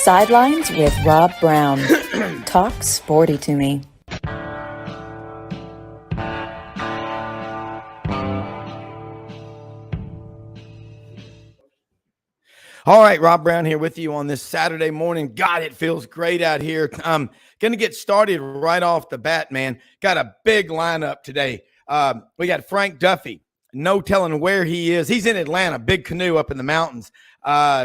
Sidelines with Rob Browne. Talk sporty to me. All right, Rob Browne here with you on this Saturday morning. God, it feels great out here. I'm going to get started right off the bat, man. Got a big lineup today. We got Frank Duffy. No telling where he is. He's in Atlanta, big canoe up in the mountains.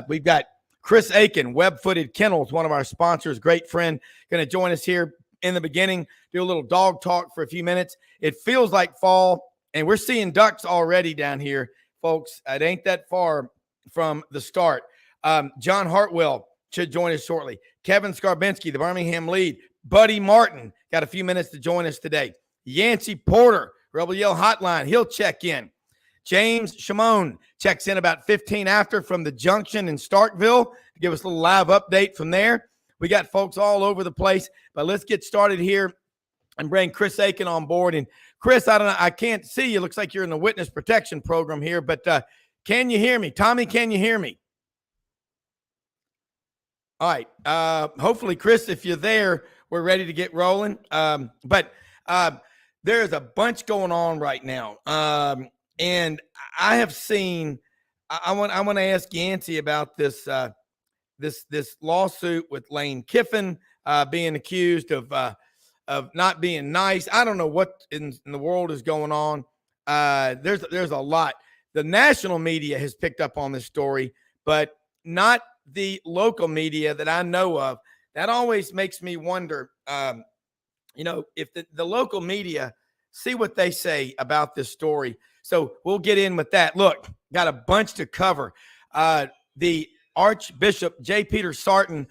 We've got Chris Aiken, Web-Footed Kennels, one of our sponsors, great friend, going to join us here in the beginning, do a little dog talk for a few minutes. It feels like fall, and we're seeing ducks already down here, folks. It ain't that far from the start. John Hartwell should join us shortly. Kevin Scarbinsky, the Birmingham lead. Buddy Martin got a few minutes to join us today. Yancy Porter, Rebel Yell Hotline, he'll check in. James Shimon checks in about 15 after from the Junction in Starkville to give us a little live update from there. We got folks all over the place, but let's get started here and bring Chris Aiken on board. And Chris, I don't know, I can't see you. Looks like you're in the witness protection program here, but can you hear me? Tommy, can you hear me? All right. Hopefully, Chris, if you're there, we're ready to get rolling. But there's a bunch going on right now. And I have seen, I want to ask Yancy about this lawsuit with Lane Kiffin being accused of not being nice. I don't know what in the world is going on. There's a lot. The national media has picked up on this story, but not the local media that I know of. That always makes me wonder, if the local media see what they say about this story. So we'll get in with that. Look, got a bunch to cover. The Archbishop J. Peter Sarton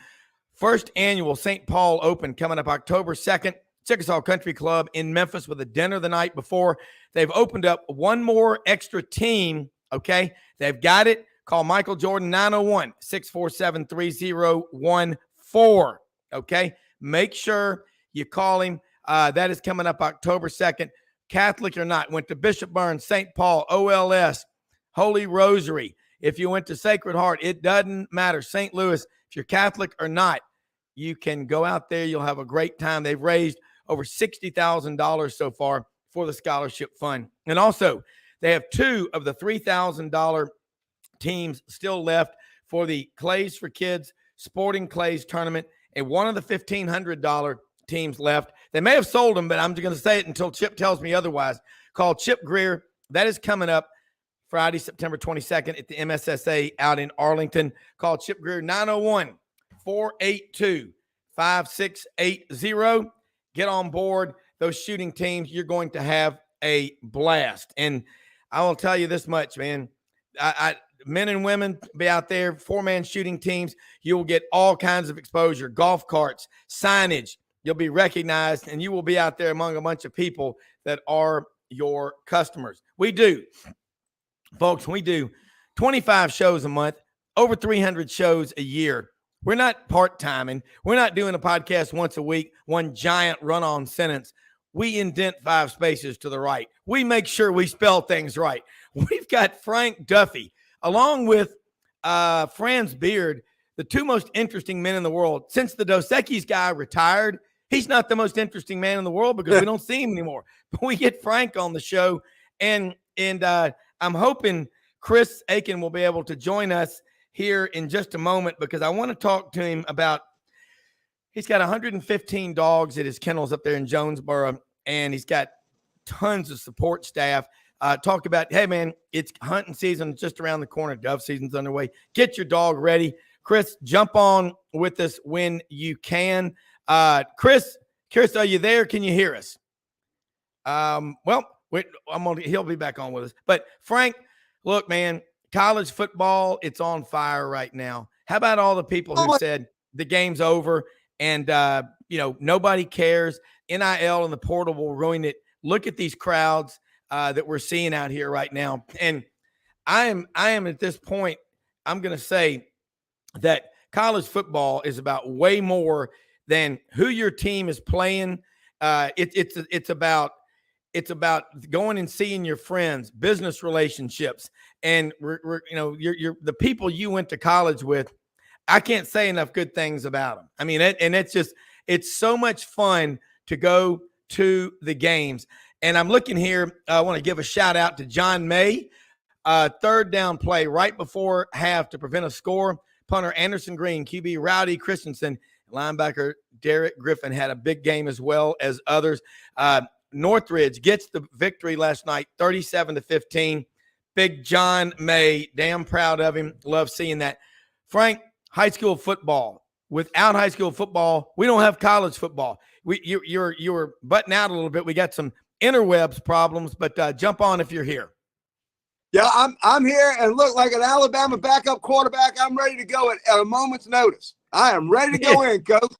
first annual St. Paul Open coming up October 2nd. Chickasaw Country Club in Memphis with a dinner the night before. They've opened up one more extra team, okay? They've got it. Call Michael Jordan, 901-647-3014, okay? Make sure you call him. That is coming up October 2nd. Catholic or not, went to Bishop Burns, St. Paul, OLS, Holy Rosary. If you went to Sacred Heart, it doesn't matter. St. Louis, if you're Catholic or not, you can go out there. You'll have a great time. They've raised over $60,000 so far for the scholarship fund. And also, they have two of the $3,000 teams still left for the Clays for Kids Sporting Clays Tournament, and one of the $1,500 teams left. They may have sold them, but I'm just going to say it until Chip tells me otherwise. Called Chip Greer. That is coming up Friday, September 22nd at the MSSA out in Arlington. Call Chip Greer, 901-482-5680. Get on board those shooting teams. You're going to have a blast. And I will tell you this much, man. Men and women be out there, four-man shooting teams. You will get all kinds of exposure, golf carts, signage. You'll be recognized, and you will be out there among a bunch of people that are your customers. We do, folks, 25 shows a month, over 300 shows a year. We're not part-timing. We're not doing a podcast once a week, one giant run-on sentence. We indent 5 spaces to the right. We make sure we spell things right. We've got Frank Duffy, along with Franz Beard, the two most interesting men in the world. Since the Dos Equis guy retired, he's not the most interesting man in the world because we don't see him anymore. But we get Frank on the show, and I'm hoping Chris Aiken will be able to join us here in just a moment because I want to talk to him about he's got 115 dogs at his kennels up there in Jonesboro, and he's got tons of support staff. Talk about, hey, man, it's hunting season just around the corner. Dove season's underway. Get your dog ready. Chris, jump on with us when you can. Chris, are you there? Can you hear us? He'll be back on with us. But Frank, look, man, college football, it's on fire right now. How about all the people who said the game's over and, nobody cares. NIL and the portal will ruin it. Look at these crowds that we're seeing out here right now. And I am at this point, I'm going to say that college football is about way more than who your team is playing. It's about going and seeing your friends, business relationships, and you're the people you went to college with. I can't say enough good things about them. I mean, it's so much fun to go to the games. And I'm looking here. I want to give a shout out to John May. Third down play right before half to prevent a score. Punter Anderson Green, QB Rowdy Christensen, linebacker Derek Griffin had a big game as well as others. Northridge gets the victory last night, 37-15. Big John May, damn proud of him. Love seeing that. Frank, high school football. Without high school football, we don't have college football. You were butting out a little bit. We got some interwebs problems, but jump on if you're here. Yeah, I'm here, and look, like an Alabama backup quarterback, I'm ready to go at a moment's notice. I am ready to go in, Coach.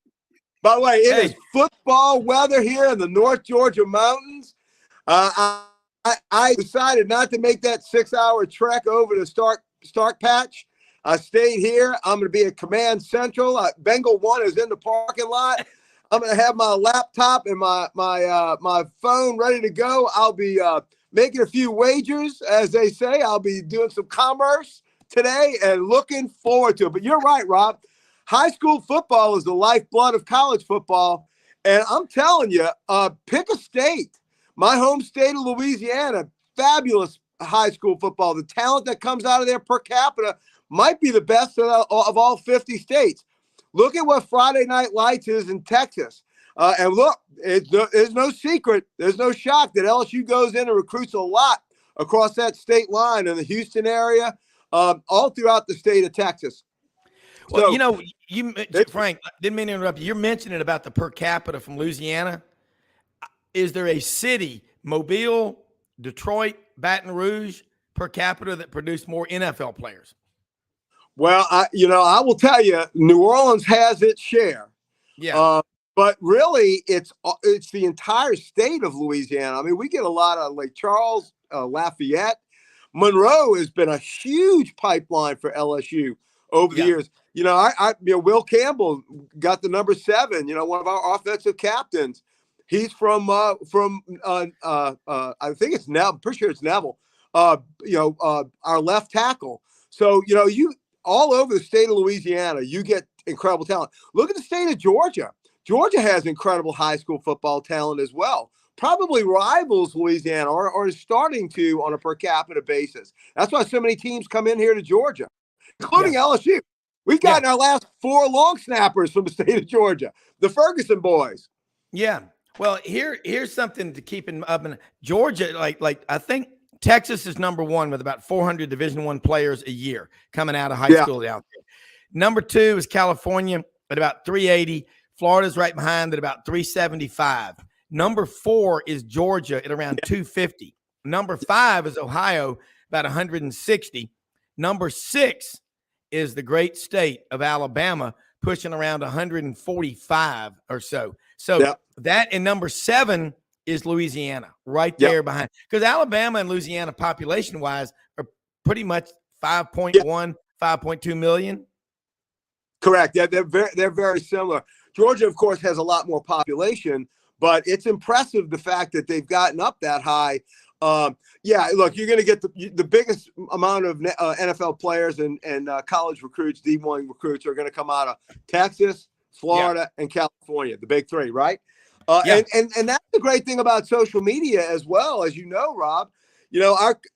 By the way, it is football weather here in the North Georgia mountains. I decided not to make that 6-hour trek over to Stark Patch. I stayed here. I'm going to be at Command Central. Bengal 1 is in the parking lot. I'm going to have my laptop and my phone ready to go. I'll be making a few wagers, as they say. I'll be doing some commerce today and looking forward to it. But you're right, Rob. High school football is the lifeblood of college football. And I'm telling you, pick a state. My home state of Louisiana, fabulous high school football. The talent that comes out of there per capita might be the best of all 50 states. Look at what Friday Night Lights is in Texas. And look, there's no secret. There's no shock that LSU goes in and recruits a lot across that state line in the Houston area, all throughout the state of Texas. Well, Frank, didn't mean to interrupt you. You're mentioning about the per capita from Louisiana. Is there a city, Mobile, Detroit, Baton Rouge, per capita that produce more NFL players? Well, I will tell you, New Orleans has its share. Yeah. But really, it's the entire state of Louisiana. I mean, we get a lot of Lake Charles, Lafayette. Monroe has been a huge pipeline for LSU over the years. Will Campbell got the number 7. One of our offensive captains. He's from I think it's Neville. I'm pretty sure it's Neville. Our left tackle. So you all over the state of Louisiana, you get incredible talent. Look at the state of Georgia. Georgia has incredible high school football talent as well. Probably rivals Louisiana or is starting to on a per capita basis. That's why so many teams come in here to Georgia, including LSU. We've gotten our last 4 long snappers from the state of Georgia, the Ferguson boys. Yeah. Well, here's something to keep in up in Georgia. Like I think Texas is number 1 with about 400 Division I players a year coming out of high school out there. Number 2 is California at about 380. Florida's right behind at about 375. Number 4 is Georgia at around 250. Number 5 is Ohio, about 160. Number 6 is the great state of Alabama, pushing around 145 or so. So that, and number 7 is Louisiana, right there behind. Because Alabama and Louisiana, population-wise, are pretty much 5.1, 5.2 million. Correct. They're very similar. Georgia, of course, has a lot more population, but it's impressive the fact that they've gotten up that high. Look, you're going to get the biggest amount of NFL players and college recruits, D1 recruits are going to come out of Texas, Florida, and California, the big 3, right? And that's the great thing about social media as well, as you know, Rob.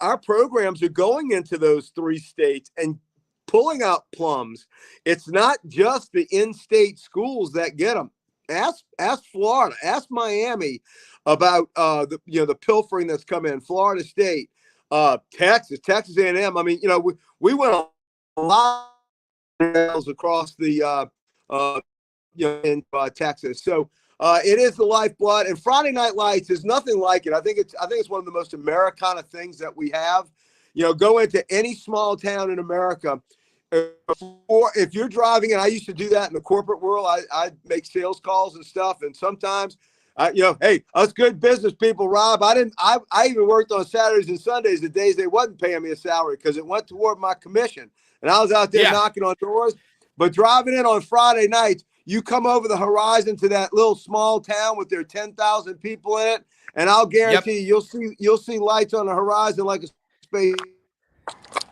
Our programs are going into those 3 states and pulling out plums. It's not just the in-state schools that get them. Ask Florida, ask Miami about the pilfering that's come in. Florida State, Texas A&M. I mean, we went a lot of miles across the in Texas. So it is the lifeblood. And Friday Night Lights is nothing like it. I think it's one of the most Americana things that we have. Go into any small town in America. If you're driving, and I used to do that in the corporate world, I make sales calls and stuff. And sometimes, hey, us good business people, Rob, I even worked on Saturdays and Sundays, the days they wasn't paying me a salary because it went toward my commission. And I was out there knocking on doors. But driving in on Friday nights, you come over the horizon to that little small town with their 10,000 people in it, and I'll guarantee you'll see lights on the horizon like a space.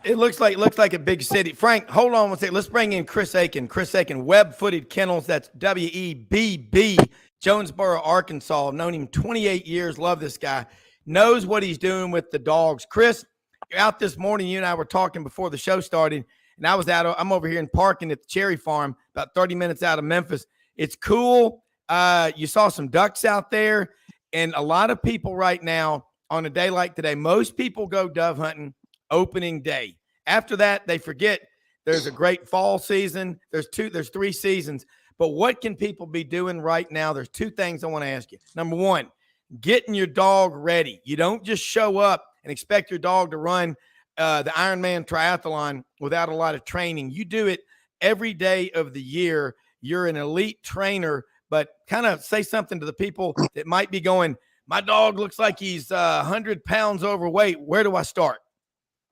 It looks like a big city. Frank, hold on one second. Let's bring in Chris Aiken. Chris Aiken, Web-Footed Kennels. That's WEBB, Jonesboro, Arkansas. I've known him 28 years. Love this guy. Knows what he's doing with the dogs. Chris, you're out this morning. You and I were talking before the show started, and I'm over here in parking at the Cherry Farm, about 30 minutes out of Memphis. It's cool. You saw some ducks out there, and a lot of people right now on a day like today, most people go dove hunting opening day. After that, they forget there's a great fall season. There's 3 seasons. But what can people be doing right now? There's 2 things I want to ask you. Number 1, getting your dog ready. You don't just show up and expect your dog to run the Ironman triathlon without a lot of training. You do it every day of the year. You're an elite trainer, but kind of say something to the people that might be going, my dog looks like he's 100 pounds overweight. Where do I start?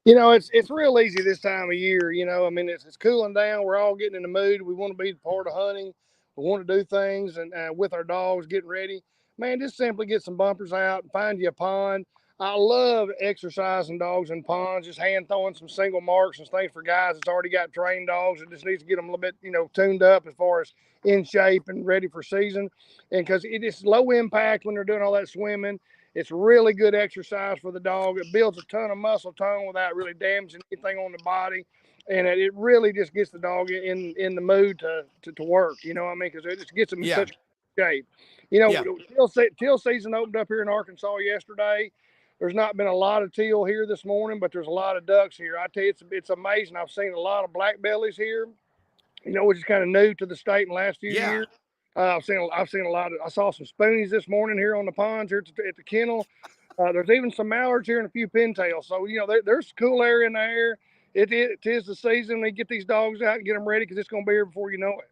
It's real easy this time of year. It's cooling down. We're all getting in the mood. We want to be part of hunting. We want to do things and with our dogs, getting ready. Man, just simply get some bumpers out and find you a pond. I love exercising dogs in ponds, just hand throwing some single marks and things for guys that's already got trained dogs and just needs to get them a little bit, tuned up as far as in shape and ready for season. And because it is low impact when they're doing all that swimming. It's really good exercise for the dog. It builds a ton of muscle tone without really damaging anything on the body. And it really just gets the dog in the mood to work, because it just gets them in such shape. Teal season opened up here in Arkansas yesterday. There's not been a lot of teal here this morning, but there's a lot of ducks here. I tell you, it's amazing. I've seen a lot of black bellies here, which is kind of new to the state in the last few years. I've seen a lot of. I saw some spoonies this morning here on the ponds here at the kennel. There's even some mallards here and a few pintails. So there's a cool area in there. It is the season. We get these dogs out and get them ready because it's going to be here before you know it.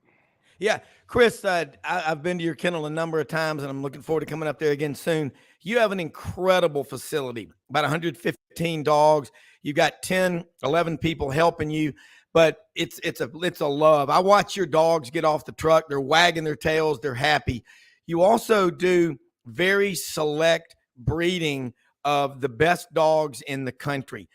Yeah, Chris, I've been to your kennel a number of times, and I'm looking forward to coming up there again soon. You have an incredible facility, about 115 dogs. You've got 10, 11 people helping you. But it's a love. I watch your dogs get off the truck. They're wagging their tails. They're happy. You also do very select breeding of the best dogs in the country.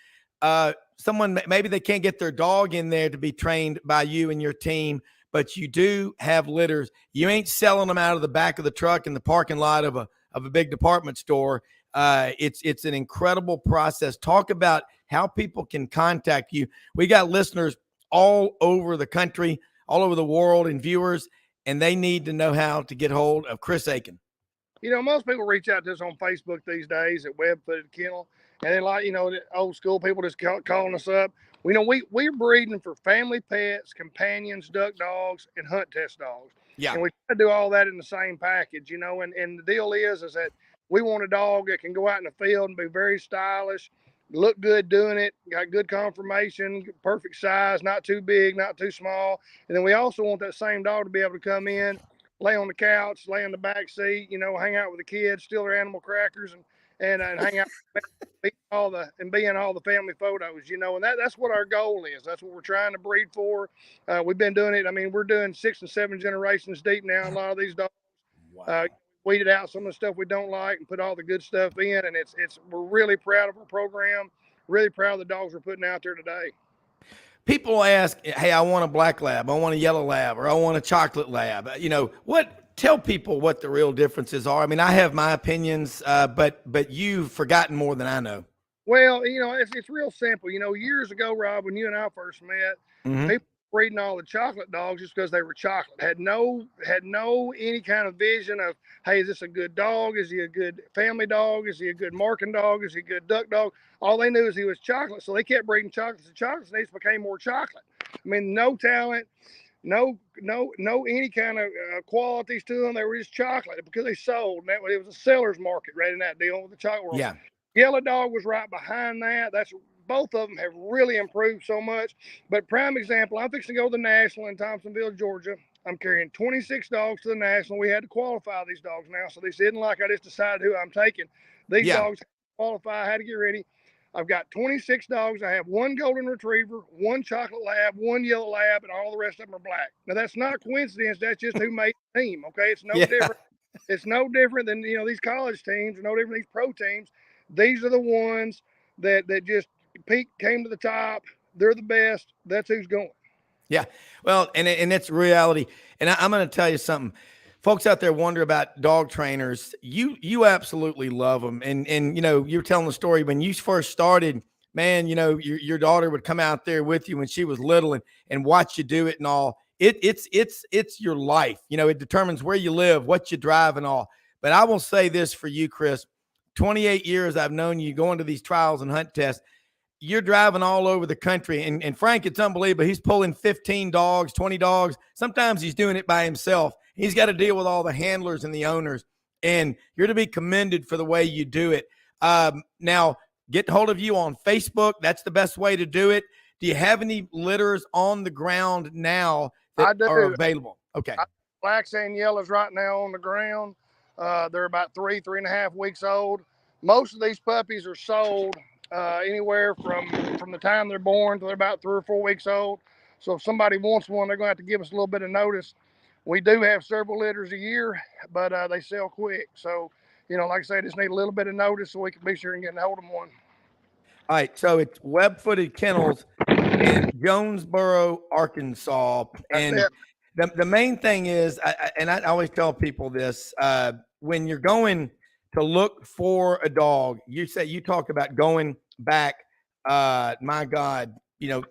Someone, maybe they can't get their dog in there to be trained by you and your team, but you do have litters. You ain't selling them out of the back of the truck in the parking lot of a big department store. It's an incredible process. Talk about how people can contact you. We got listeners all over the country, all over the world, and viewers, and they need to know how to get hold of Chris Aiken. Most people reach out to us on Facebook these days at Web-Footed Kennel, and they the old school people just calling us up. We're breeding for family pets, companions, duck dogs, and hunt test dogs. Yeah. And we try to do all that in the same package, and the deal is that we want a dog that can go out in the field and be very stylish, look good doing it, got good conformation, perfect size, not too big, not too small. And then we also want that same dog to be able to come in, lay on the couch, lay in the back seat, hang out with the kids, steal their animal crackers, and hang out be in all the family photos, and that's what our goal is. That's what we're trying to breed for. We've been doing it. We're doing 6 and 7 generations deep now. A lot of these dogs. Wow. Weeded out some of the stuff we don't like and put all the good stuff in, and we're really proud of our program, really proud of the dogs we're putting out there today. People ask, hey, I want a black lab, I want a yellow lab, or I want a chocolate lab. Tell people what the real differences are. I have my opinions, but you've forgotten more than I know. Well, it's real simple. Years ago, Rob, when you and I first met, people breeding all the chocolate dogs just because they were chocolate. Had no any kind of vision of, hey, is this a good dog? Is he a good family dog? Is he a good marking dog? Is he a good duck dog? All they knew is he was chocolate, so they kept breeding chocolates and chocolates, and they just became more chocolate. No talent, no any kind of qualities to them. They were just chocolate because they sold. It was a seller's market right in that deal with the chocolate world. Yeah. Yellow dog was right behind that. Both of them have really improved so much. But prime example, I'm fixing to go to the National in Thompsonville, Georgia. I'm carrying 26 dogs to the National. We had to qualify these dogs now. So this isn't like I just decided who I'm taking. These dogs qualify. I had to get ready. I've got 26 dogs. I have 1 golden retriever, 1 chocolate lab, 1 yellow lab, and all the rest of them are black. Now, that's not coincidence. That's just who made the team, okay? It's no different. It's no different than, these college teams, no different than these pro teams. These are the ones that just peak came to the top. They're the best. That's who's going. Yeah. Well, and it's reality. And I'm going to tell you something. Folks out there wonder about dog trainers. You absolutely love them. And you're telling the story when you first started, man, your daughter would come out there with you when she was little and watch you do it and all. It's your life. It determines where you live, what you drive and all. But I will say this for you, Chris, 28 years I've known you going to these trials and hunt tests. You're driving all over the country. And Frank, it's unbelievable. He's pulling 15 dogs, 20 dogs. Sometimes he's doing it by himself. He's got to deal with all the handlers and the owners. And you're to be commended for the way you do it. Now, get hold of you on Facebook. That's the best way to do it. Do you have any litters on the ground now that are available? Okay. Blacks and yellows right now on the ground. They're about 3.5 weeks old. Most of these puppies are sold anywhere from the time they're born to they're about 3 or 4 weeks old. So if somebody wants one, they're going to have to give us a little bit of notice. We do have several litters a year, but they sell quick. So, like I say, just need a little bit of notice so we can be sure and get hold of one. All right. So it's Web-Footed Kennels in Jonesboro, Arkansas. And the main thing is, I always tell people this, when you're going to look for a dog, you talk about going back, my God,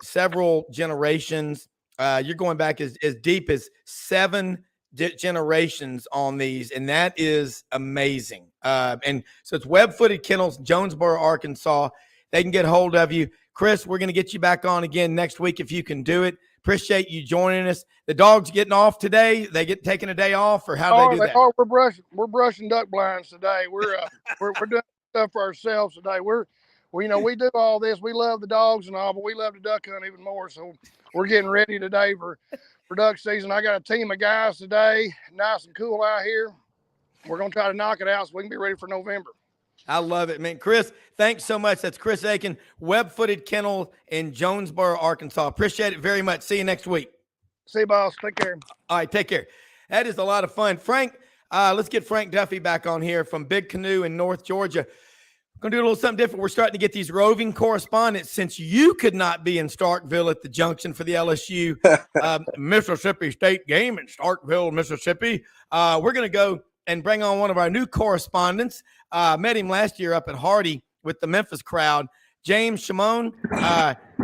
several generations. You're going back as deep as 7 generations on these, and that is amazing. And so it's Web-Footed Kennels, Jonesboro, Arkansas. They can get hold of you. Chris, we're going to get you back on again next week if you can do it. Appreciate you joining us. The dog's getting off today. They get taking a day off, or how do they do that? We're brushing duck blinds today. We're doing stuff for ourselves today. We do all this. We love the dogs and all, but we love to duck hunt even more. So we're getting ready today for duck season. I got a team of guys today, nice and cool out here. We're going to try to knock it out so we can be ready for November. I love it, man. Chris, thanks so much. That's Chris Aiken, Web-Footed Kennel in Jonesboro, Arkansas. Appreciate it very much. See you next week. See you, boss. Take care. All right, take care. That is a lot of fun. Frank, let's get Frank Duffy back on here from Big Canoe in North Georgia. We're going to do a little something different. We're starting to get these roving correspondents since you could not be in Starkville at the junction for the LSU Mississippi State game in Starkville, Mississippi. We're going to go and bring on one of our new correspondents. Met him last year up at Hardy with the Memphis crowd. James Shimon,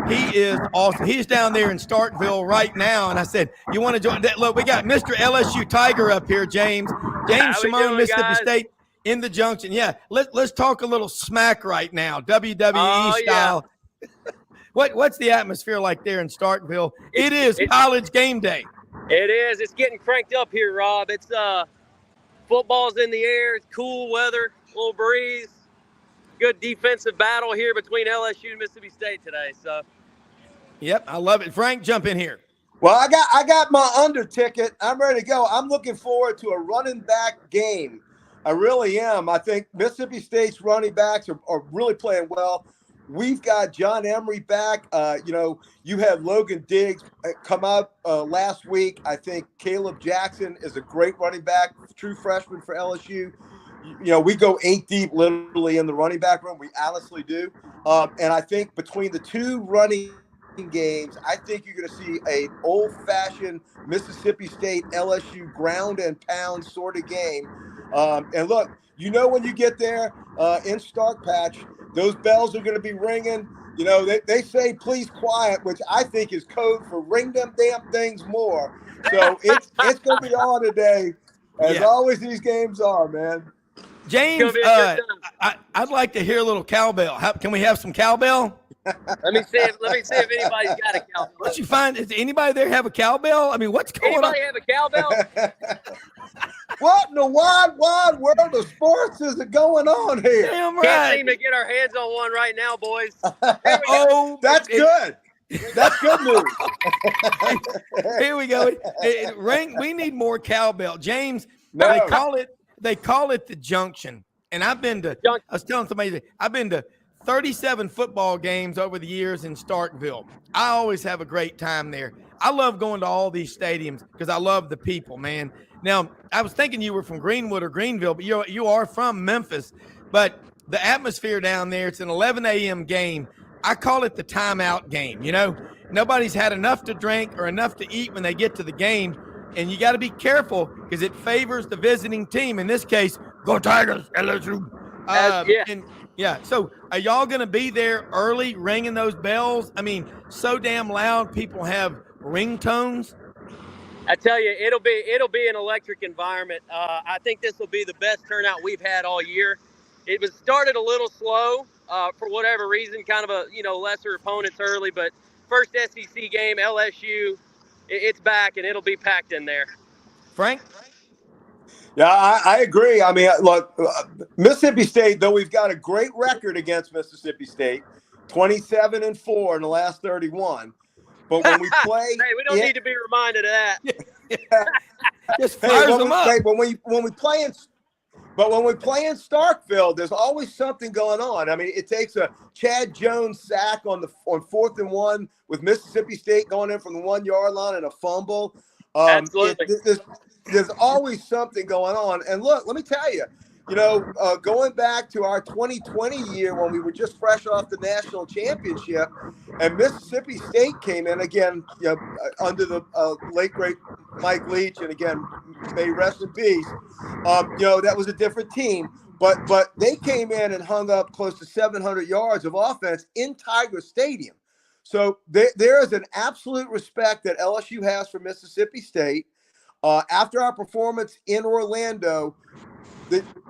he is awesome. He's down there in Starkville right now. And I said, you want to join? Look, we got Mr. LSU Tiger up here, James. James Shimon, Mississippi State in the junction. Yeah, let's talk a little smack right now, WWE style. Yeah. What's the atmosphere like there in Starkville? It is college game day. It is. It's getting cranked up here, Rob. It's football's in the air. It's cool weather, a little breeze. Good defensive battle here between LSU and Mississippi State today. So, yep, I love it. Frank, jump in here. Well, I got my under ticket. I'm ready to go. I'm looking forward to a running back game. I really am. I think Mississippi State's running backs are really playing well. We've got John Emery back. You had Logan Diggs come out last week. I think Caleb Jackson is a great running back, true freshman for LSU. We go 8 deep literally in the running back room. We honestly do. And I think between the two running games, I think you're going to see an old-fashioned Mississippi State LSU ground and pound sort of game. And look, when you get there in Stark Patch, those bells are going to be ringing. They say please quiet, which I think is code for ring them damn things more. So it's going to be on today, as always these games are, man. James, I'd like to hear a little cowbell. Can we have some cowbell? Let me see if anybody's got a cowbell. What you find? Does anybody there have a cowbell? I mean, what's going on? Anybody have a cowbell? What in the wide world of sports is it going on here? Damn right. Can't seem to get our hands on one right now, boys. That's good. That's good news. Here we go. We need more cowbell. James, they call it the junction. And I was telling somebody, I've been to 37 football games over the years in Starkville. I always have a great time there. I love going to all these stadiums because I love the people, man. Now, I was thinking you were from Greenwood or Greenville, but you are from Memphis. But the atmosphere down there, it's an 11 a.m. game. I call it the timeout game. You know, nobody's had enough to drink or enough to eat when they get to the game, and you got to be careful because it favors the visiting team. In this case, go Tigers, LSU. So are y'all going to be there early, ringing those bells? I mean, so damn loud, people have ringtones. I tell you, it'll be an electric environment. I think this will be the best turnout we've had all year. It was started a little slow for whatever reason, kind of a lesser opponents early, but first SEC game, LSU, it's back and it'll be packed in there. Frank? Yeah, I agree. I mean, look, Mississippi State, though we've got a great record against Mississippi State, 27-4 in the last 31. But when we play, hey, we don't need to be reminded of that. Just fires them up. But when we play in Starkville, there's always something going on. I mean, it takes a Chad Jones sack on 4th and 1 with Mississippi State going in from the 1 yard line and a fumble. Absolutely. There's always something going on. And look, let me tell you, going back to our 2020 year when we were just fresh off the national championship, and Mississippi State came in again, under the late great Mike Leach, and again, may he rest in peace. That was a different team, but they came in and hung up close to 700 yards of offense in Tiger Stadium. So there is an absolute respect that LSU has for Mississippi State. After our performance in Orlando,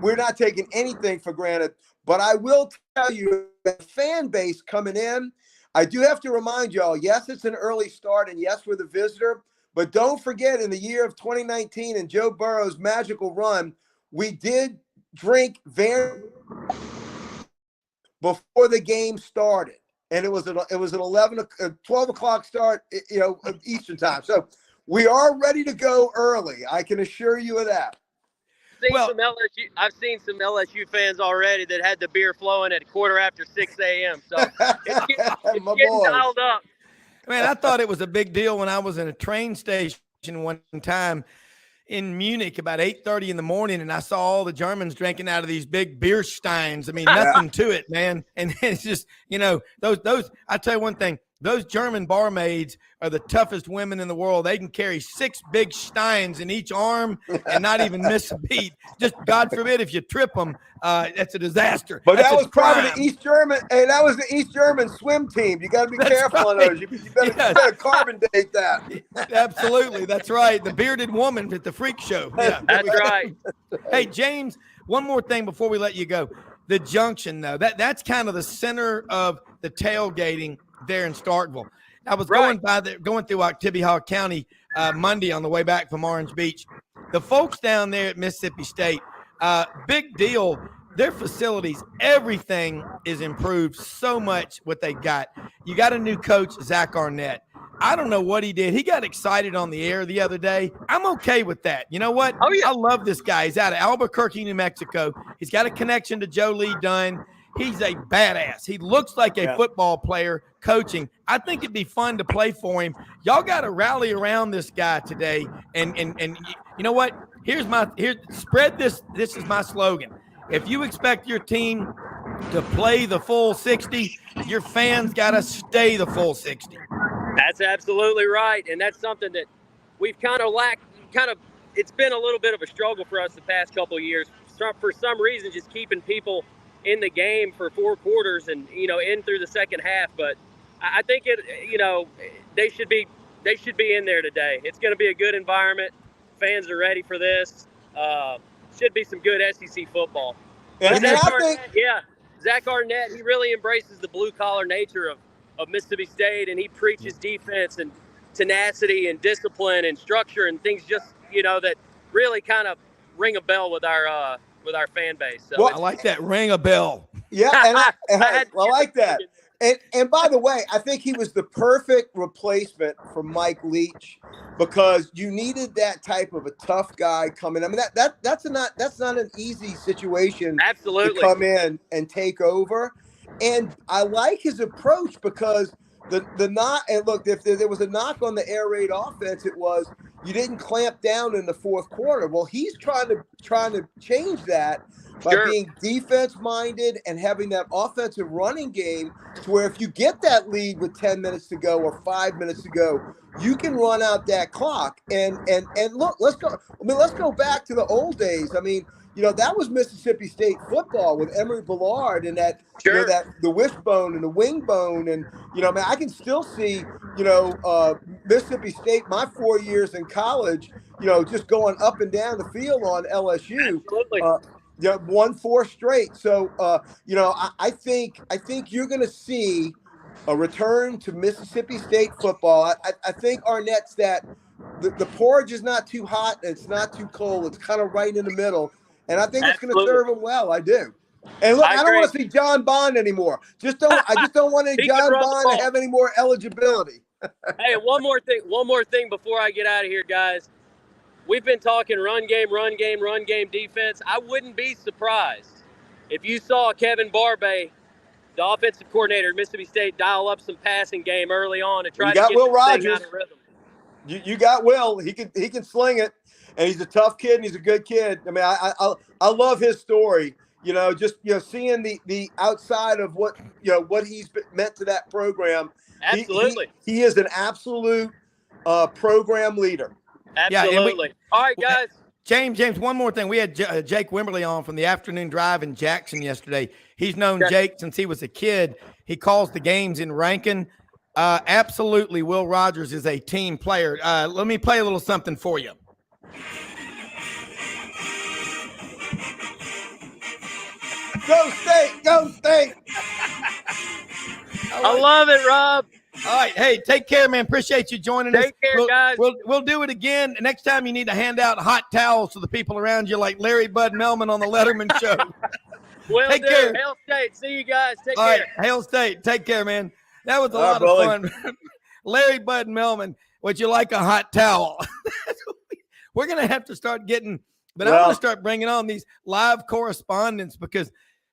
we're not taking anything for granted. But I will tell you, the fan base coming in, I do have to remind y'all, yes, it's an early start, and yes, we're the visitor. But don't forget, in the year of 2019 and Joe Burrow's magical run, we did drink very before the game started. And it was an 12 o'clock start, Eastern time. So we are ready to go early. I can assure you of that. I've seen some LSU fans already that had the beer flowing at 6:15 a.m. So it's getting dialed up. Man, I thought it was a big deal when I was in a train station one time in Munich about 8:30 in the morning, and I saw all the Germans drinking out of these big beer steins. I mean, nothing to it, man. And it's just, those. I tell you one thing. Those German barmaids are the toughest women in the world. They can carry 6 big steins in each arm and not even miss a beat. Just God forbid if you trip them, that's a disaster. But that's that was probably the East German. Hey, that was the East German swim team. You got to be careful on those. You better carbon date that. Absolutely, that's right. The bearded woman at the freak show. Yeah, that's right. Hey, James, one more thing before we let you go. The junction, though, that's kind of the center of the tailgating there in Starkville. I was going through Oktibbeha County Monday on the way back from Orange Beach. The folks down there at Mississippi State, big deal. Their facilities, everything is improved so much what they got. You got a new coach, Zach Arnett. I don't know what he did. He got excited on the air the other day. I'm okay with that. You know what? Oh, yeah. I love this guy. He's out of Albuquerque, New Mexico. He's got a connection to Joe Lee Dunn. He's a badass. He looks like a football player coaching. I think it'd be fun to play for him. Y'all got to rally around this guy today. And you know what? Spread this. This is my slogan. If you expect your team to play the full 60, your fans got to stay the full 60. That's absolutely right. And that's something that we've kind of lacked. It's been a little bit of a struggle for us the past couple of years. For some reason, just keeping people in the game for 4 quarters and in through the second half. But I think they should be in there today. It's going to be a good environment. Fans are ready for this. Should be some good SEC football. Zach Arnett, he really embraces the blue collar nature of Mississippi State, and he preaches defense and tenacity and discipline and structure and things just that really kind of ring a bell with our fan base. So I like that, ring a bell. Yeah, and I like that. And by the way, I think he was the perfect replacement for Mike Leach because you needed that type of a tough guy coming. I mean, that's not an easy situation. Absolutely. To come in and take over. And I like his approach because the knock, and look, if there was a knock on the air raid offense, it was you didn't clamp down in the fourth quarter. Well, he's trying to change that by Sure. being defense-minded and having that offensive running game to where if you get that lead with 10 minutes to go or 5 minutes to go, you can run out that clock. And look, let's go. I mean, let's go back to the old days. I mean, that was Mississippi State football with Emory Bellard and that, Sure. that the wishbone and the wing bone. And, man, I can still see, Mississippi State, my 4 years in college, just going up and down the field on LSU. Absolutely. Won 4 straight. So, I think you're going to see a return to Mississippi State football. I think, Arnett's that the porridge is not too hot and it's not too cold. It's kind of right in the middle. And I think it's going to serve them well. I do. And look, I don't want to see John Bond anymore. I just don't want any John Bond to have any more eligibility. Hey, one more thing before I get out of here, guys. We've been talking run game defense. I wouldn't be surprised if you saw Kevin Barbay, the offensive coordinator at Mississippi State, dial up some passing game early on to try to get Will this thing Rogers out of rhythm. You got Will. He can sling it, and he's a tough kid and he's a good kid. I mean, I love his story. Seeing the outside of what he's meant to that program. Absolutely, he is an absolute program leader. Absolutely. Yeah, all right, guys. James, one more thing. We had Jake Wimberly on from the afternoon drive in Jackson yesterday. He's known Jake since he was a kid. He calls the games in Rankin. Absolutely, Will Rogers is a team player. Let me play a little something for you. Go State! Go State! I love it, Rob. All right. Hey, take care, man. Appreciate you joining us. Take care, guys. We'll do it again. Next time you need to hand out hot towels to the people around you like Larry Bud Melman on the Letterman show. Take care. Hail State. See you guys. Take care. All right. Hail State. Take care, man. That was a lot of fun. Larry Bud Melman, would you like a hot towel? We're going to have to start getting, but I'm going to start bringing on these live correspondents because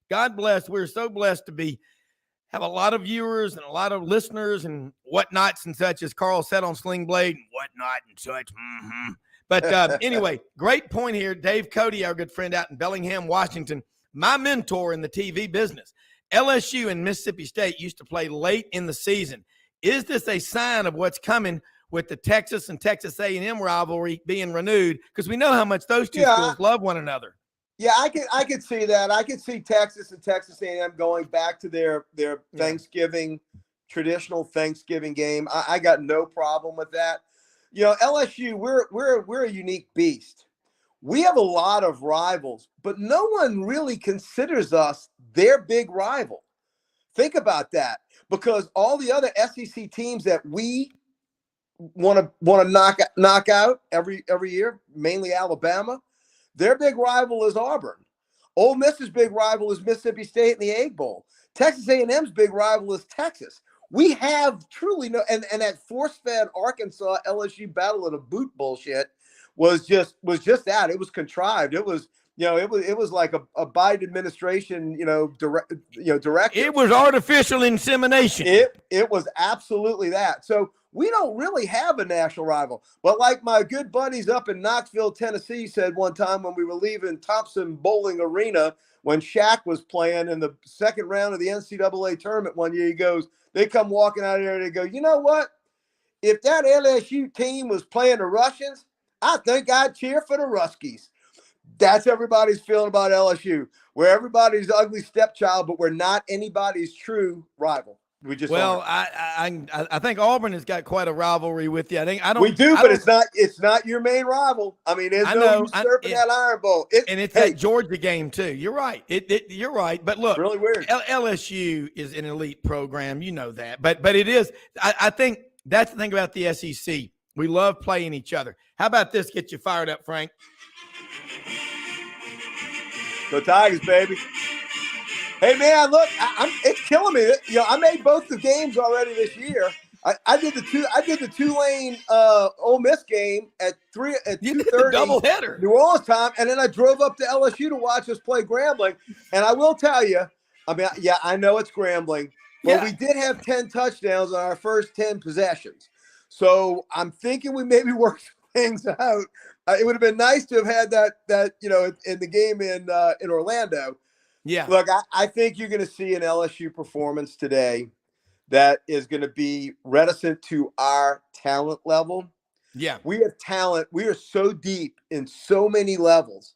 God bless, we're so blessed to have a lot of viewers and a lot of listeners and whatnots and such, as Carl said on Sling Blade, and whatnot and such. Mm-hmm. But anyway, great point here. Dave Cody, our good friend out in Bellingham, Washington, my mentor in the TV business. LSU and Mississippi State used to play late in the season. Is this a sign of what's coming with the Texas and Texas A&M rivalry being renewed? Because we know how much those two schools love one another. Yeah, I could see that. I could see Texas and Texas A&M going back to their Thanksgiving, traditional Thanksgiving game. I got no problem with that. LSU, we're a unique beast. We have a lot of rivals, but no one really considers us their big rival. Think about that, because all the other SEC teams that we want to knock out every year, mainly Alabama, their big rival is Auburn. Ole Miss's big rival is Mississippi State in the Egg Bowl. Texas A&M's big rival is Texas. We have truly no, and that force-fed Arkansas LSU battle of the boot bullshit was just that. It was contrived. It was it was like a Biden administration directive. It was artificial insemination. It was absolutely that. So we don't really have a national rival. But like my good buddies up in Knoxville, Tennessee said one time when we were leaving Thompson Bowling Arena when Shaq was playing in the second round of the NCAA tournament one year, he goes, they come walking out of there and they go, you know what? If that LSU team was playing the Russians, I think I'd cheer for the Ruskies. That's everybody's feeling about LSU. We're everybody's ugly stepchild, but we're not anybody's true rival. We just I think Auburn has got quite a rivalry with you. We do, but it's not your main rival. I mean, there's no usurping that Iron Bowl. It's that Georgia game too. You're right. You're right. But look, really weird. LSU is an elite program. You know that. But it is. I think that's the thing about the SEC. We love playing each other. How about this? Get you fired up, Frank. Go Tigers, baby. Hey, man, look, it's killing me. I made both the games already this year. I did the Tulane Ole Miss game at 2:30 doubleheader New Orleans time, and then I drove up to LSU to watch us play Grambling. And I will tell you, I mean, yeah, I know it's Grambling, but we did have 10 touchdowns on our first 10 possessions. So I'm thinking we maybe worked things out. It would have been nice to have had that in the game in Orlando. Yeah. Look, I think you're going to see an LSU performance today that is going to be reticent to our talent level. Yeah. We have talent. We are so deep in so many levels.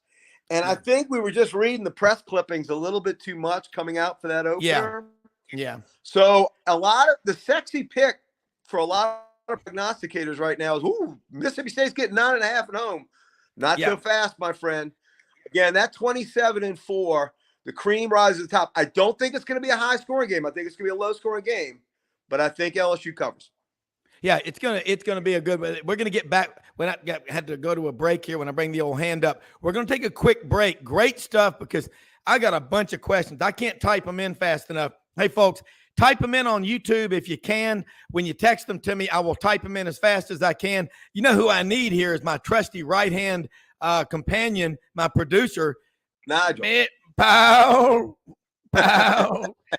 And I think we were just reading the press clippings a little bit too much coming out for that opener. Yeah. So a lot of the sexy pick for a lot of prognosticators right now is, Mississippi State's getting 9.5 at home. Not so fast, my friend. Again, that 27-4, the cream rises to the top. I don't think it's going to be a high-scoring game. I think it's going to be a low-scoring game, but I think LSU covers. Yeah, it's gonna be a good one. We're gonna get back. Had to go to a break here when I bring the old hand up. We're gonna take a quick break. Great stuff, because I got a bunch of questions. I can't type them in fast enough. Hey, folks, type them in on YouTube if you can. When you text them to me, I will type them in as fast as I can. You know who I need here is my trusty right-hand companion, my producer, Nigel. Pow.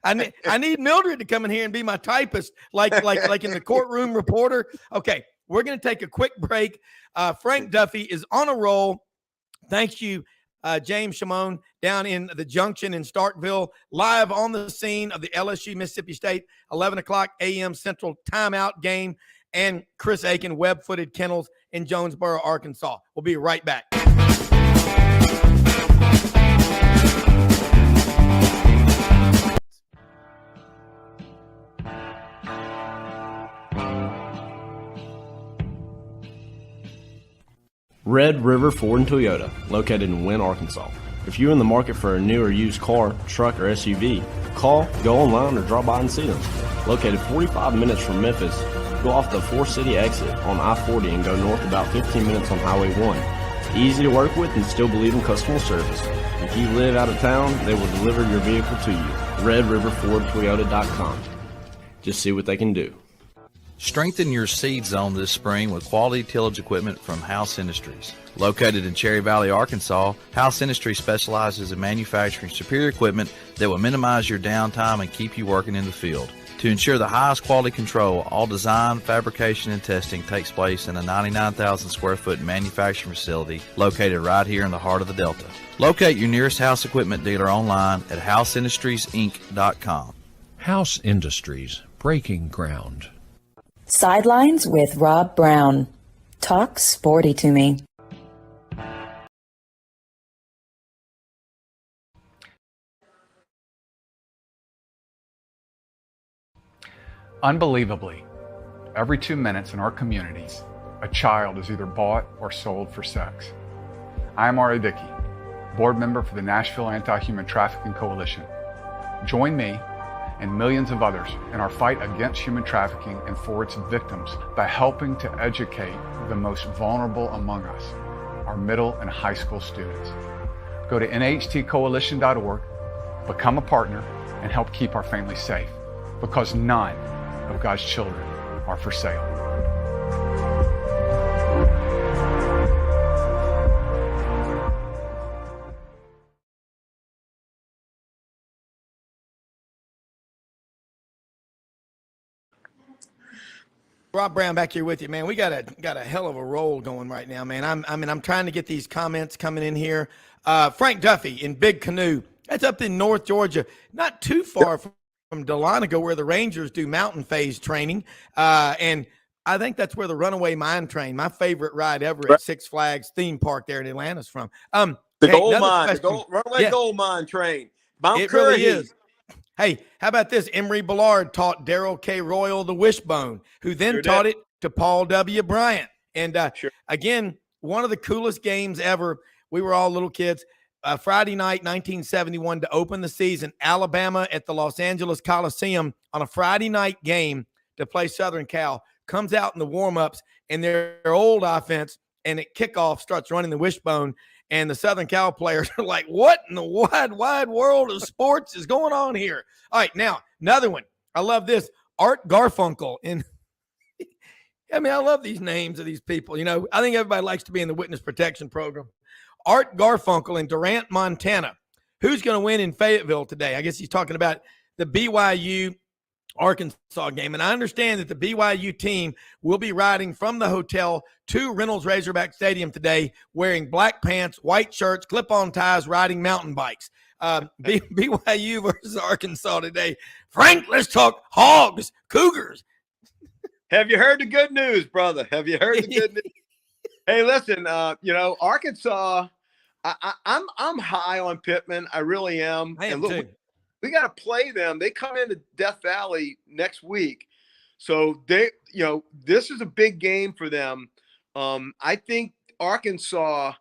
I need Mildred to come in here and be my typist, like in the courtroom reporter. Okay, we're going to take a quick break. Frank Duffy is on a roll. Thank you, James Shimon, down in the Junction in Starkville, live on the scene of the LSU Mississippi State 11 o'clock a.m. Central timeout game, and Chris Aiken, web-footed kennels in Jonesboro, Arkansas. We'll be right back. Red River Ford and Toyota, located in Wynne, Arkansas. If you're in the market for a new or used car, truck, or SUV, call, go online, or drop by and see them. Located 45 minutes from Memphis, go off the 4-city exit on I-40 and go north about 15 minutes on Highway 1. Easy to work with and still believe in customer service. If you live out of town, they will deliver your vehicle to you. RedRiverFordToyota.com. Just see what they can do. Strengthen your seed zone this spring with quality tillage equipment from House Industries. Located in Cherry Valley, Arkansas, House Industries specializes in manufacturing superior equipment that will minimize your downtime and keep you working in the field. To ensure the highest quality control, all design, fabrication, and testing takes place in a 99,000 square foot manufacturing facility located right here in the heart of the Delta. Locate your nearest House equipment dealer online at houseindustriesinc.com. House Industries, breaking ground. Sidelines with Rob Browne. Talk sporty to me. Unbelievably, every 2 minutes in our communities, a child is either bought or sold for sex. I am R.A. Dickey, board member for the Nashville Anti-Human Trafficking Coalition. Join me and millions of others in our fight against human trafficking and for its victims by helping to educate the most vulnerable among us, our middle and high school students. Go to nhtcoalition.org, become a partner, and help keep our families safe, because none of God's children are for sale. Rob Browne back here with you, man. We got a hell of a roll going right now, man. I'm trying to get these comments coming in here. Frank Duffy in Big Canoe. That's up in North Georgia, not too far from Dahlonega, where the Rangers do mountain phase training. And I think that's where the Runaway Mine Train, my favorite ride ever at Six Flags theme park there in Atlanta, is from. The gold mine, Runaway Gold Mine Train. Mount Curry. Really is. Hey, how about this? Emery Ballard taught Darrell K. Royal the wishbone, who then taught it to Paul W. Bryant. And again, one of the coolest games ever. We were all little kids. Friday night, 1971, to open the season, Alabama at the Los Angeles Coliseum on a Friday night game to play Southern Cal. Comes out in the warm-ups, and their old offense, and at kickoff starts running the wishbone. And the Southern Cal players are like, what in the wide world of sports is going on here? All right, now, another one. I love this. Art Garfunkel. I love these names of these people. You know, I think everybody likes to be in the witness protection program. Art Garfunkel in Durant, Montana. Who's going to win in Fayetteville today? I guess he's talking about the BYU Arkansas game. And I understand that the BYU team will be riding from the hotel to Reynolds Razorback Stadium today wearing black pants, white shirts, clip-on ties, riding mountain bikes. BYU versus Arkansas today. Frank, let's talk Hogs, Cougars. Have you heard the good news, brother? Have you heard the good news? Hey, listen, Arkansas, I'm high on Pittman. I really am. I am and look, too. we got to play them. They come into Death Valley next week. So this is a big game for them. I think Arkansas,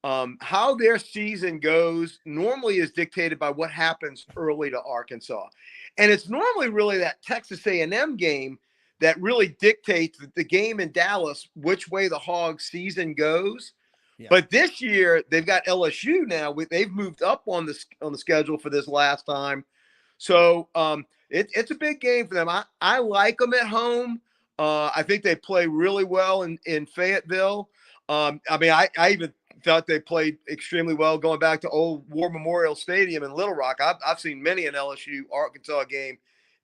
how their season goes normally is dictated by what happens early to Arkansas. And it's normally really that Texas A&M game that really dictates the game in Dallas, which way the Hogs season goes. Yeah. But this year they've got LSU now. They've moved up on the schedule for this last time. So it's a big game for them. I like them at home. I think they play really well in Fayetteville. I even thought they played extremely well going back to old War Memorial Stadium in Little Rock. I've seen many an LSU Arkansas game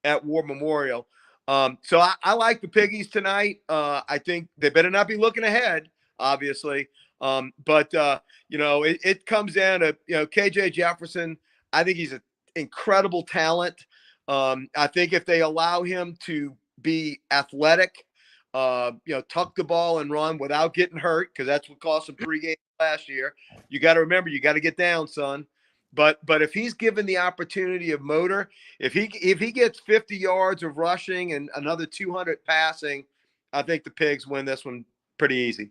at War Memorial. So I like the Piggies tonight. I think they better not be looking ahead, obviously. But it comes down to, KJ Jefferson. I think he's an incredible talent. I think if they allow him to be athletic, tuck the ball and run without getting hurt, because that's what cost him 3 games last year. You got to remember, you got to get down, son. But if he's given the opportunity of motor, if he gets 50 yards of rushing and another 200 passing, I think the Pigs win this one pretty easy.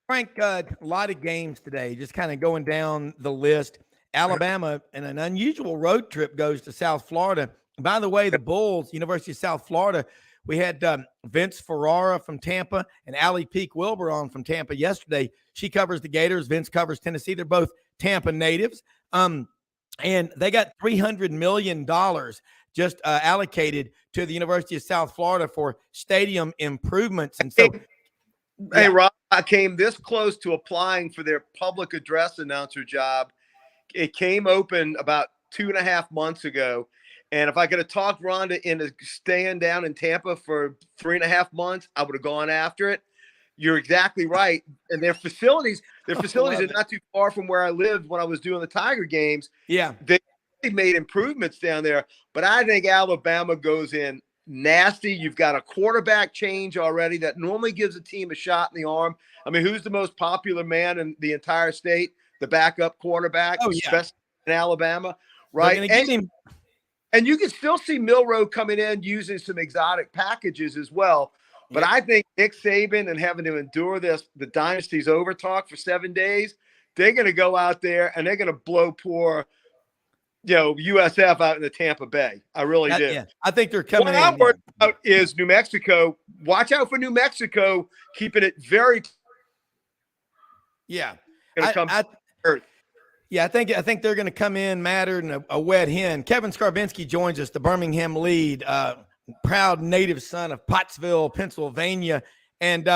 Frank, a lot of games today, just kind of going down the list. Alabama, in an unusual road trip, goes to South Florida. By the way, the Bulls, University of South Florida, we had Vince Ferrara from Tampa and Allie Peak Wilbur on from Tampa yesterday. She covers the Gators. Vince covers Tennessee. They're both Tampa natives. And they got $300 million just allocated to the University of South Florida for stadium improvements. And so, hey, Rob, I came this close to applying for their public address announcer job. It came open about 2.5 months ago. And if I could have talked Rhonda into staying down in Tampa for 3.5 months, I would have gone after it. You're exactly right. And their facilities are not too far from where I lived when I was doing the Tiger games. Yeah. They made improvements down there. But I think Alabama goes in nasty. You've got a quarterback change already that normally gives a team a shot in the arm. I mean, who's the most popular man in the entire state? The backup quarterback, especially in Alabama, right? And you can still see Milroe coming in using some exotic packages as well. But I think Nick Saban and having to endure the dynasty's over talk for 7 days, they're going to go out there and they're going to blow poor, USF out in the Tampa Bay. I really do. Yeah. I think they're coming in. What I'm worried about is New Mexico. Watch out for New Mexico, keeping it very. Yeah. I think they're going to come in madder than a wet hen. Kevin Scarbinsky joins us, the Birmingham Lede, proud native son of Pottsville, Pennsylvania. And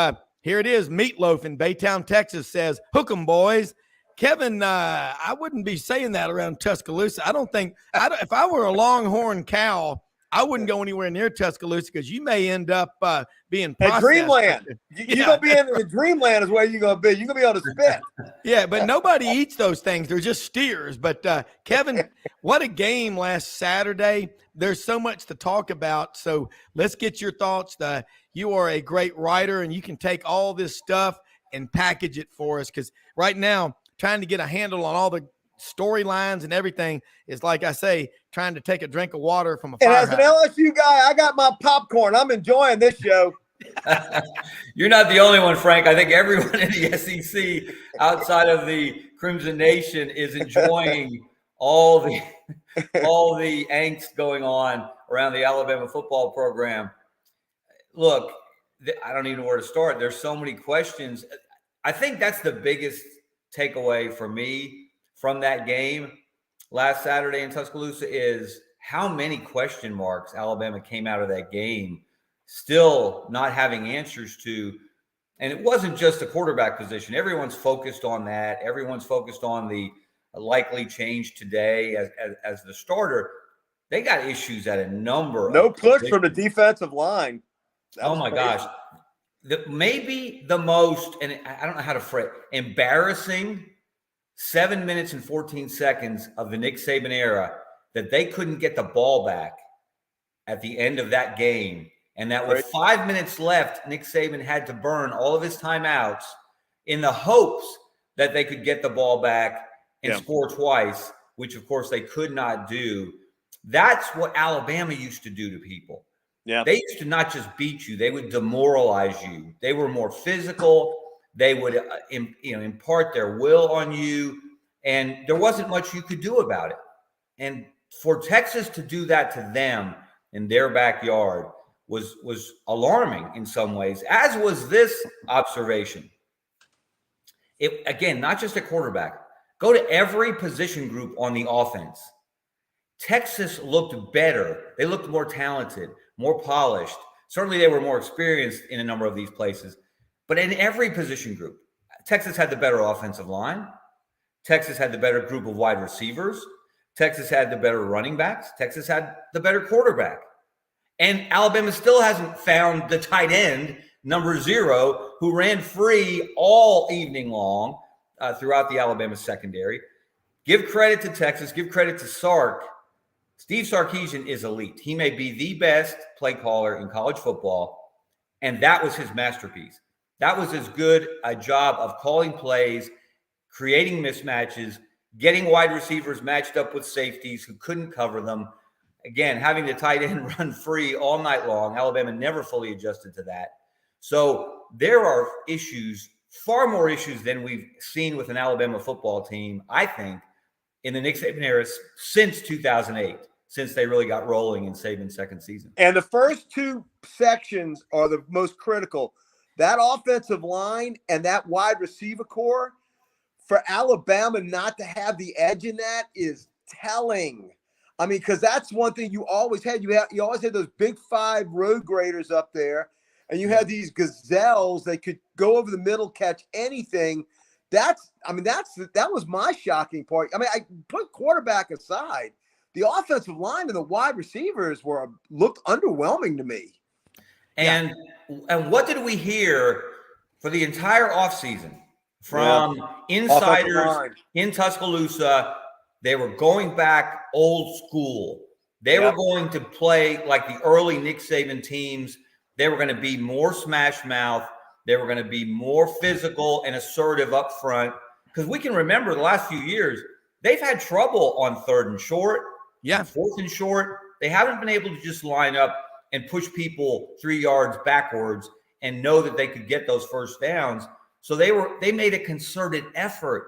here it is. Meatloaf in Baytown, Texas says, "Hook 'em, boys." Kevin, I wouldn't be saying that around Tuscaloosa. If I were a Longhorn cow, I wouldn't go anywhere near Tuscaloosa because you may end up being processed. Dreamland. You're going to be in the Dreamland is where you're going to be. You're going to be able to spit. Yeah, but nobody eats those things. They're just steers. But, Kevin, what a game last Saturday. There's so much to talk about. So let's get your thoughts. You are a great writer, and you can take all this stuff and package it for us because right now, trying to get a handle on all the storylines and everything is, like I say, trying to take a drink of water from a fire. And as an LSU guy, I got my popcorn. I'm enjoying this show. You're not the only one, Frank. I think everyone in the SEC outside of the Crimson Nation is enjoying all the angst going on around the Alabama football program. Look, I don't even know where to start. There's so many questions. I think that's the biggest takeaway for me from that game last Saturday in Tuscaloosa is how many question marks Alabama came out of that game still not having answers to. And it wasn't just the quarterback position. Everyone's focused on that. Everyone's focused on the likely change today as the starter. They got issues at a number. No of push from the positions. defensive line. That Oh was my crazy. gosh. Maybe the most, and I don't know how to phrase, embarrassing 7 minutes and 14 seconds of the Nick Saban era that they couldn't get the ball back at the end of that game. And that with 5 minutes left, Nick Saban had to burn all of his timeouts in the hopes that they could get the ball back and score twice, which of course they could not do. That's what Alabama used to do to people. Yeah. They used to not just beat you, they would demoralize you. They were more physical. They would impart their will on you, and there wasn't much you could do about it. And for Texas to do that to them in their backyard was alarming in some ways, as was this observation. It, again, not just a quarterback. Go to every position group on the offense. Texas looked better. They looked more talented, more polished. Certainly they were more experienced in a number of these places. But in every position group, Texas had the better offensive line. Texas had the better group of wide receivers. Texas had the better running backs. Texas had the better quarterback. And Alabama still hasn't found the tight end, number 0, who ran free all evening long throughout the Alabama secondary. Give credit to Texas. Give credit to Sark. Steve Sarkisian is elite. He may be the best play caller in college football, and that was his masterpiece. That was as good a job of calling plays, creating mismatches, getting wide receivers matched up with safeties who couldn't cover them. Again, having the tight end run free all night long. Alabama never fully adjusted to that. So there are issues, far more issues than we've seen with an Alabama football team, I think, in the Nick Saban era since 2008, since they really got rolling in Saban's second season. And the first two sections are the most critical. That offensive line and that wide receiver core, for Alabama not to have the edge in that is telling. I mean, because that's one thing you always had. You always had those big 5 road graders up there, and you had these gazelles that could go over the middle, catch anything. That was my shocking part. I mean, I put quarterback aside. The offensive line and the wide receivers looked underwhelming to me. And what did we hear for the entire offseason from insiders in Tuscaloosa? They were going back old school. They were going to play like the early Nick Saban teams. They were going to be more smash mouth. They were going to be more physical and assertive up front. Because we can remember the last few years, they've had trouble on 3rd and short, 4th and short. They haven't been able to just line up and push people 3 yards backwards and know that they could get those first downs. So they made a concerted effort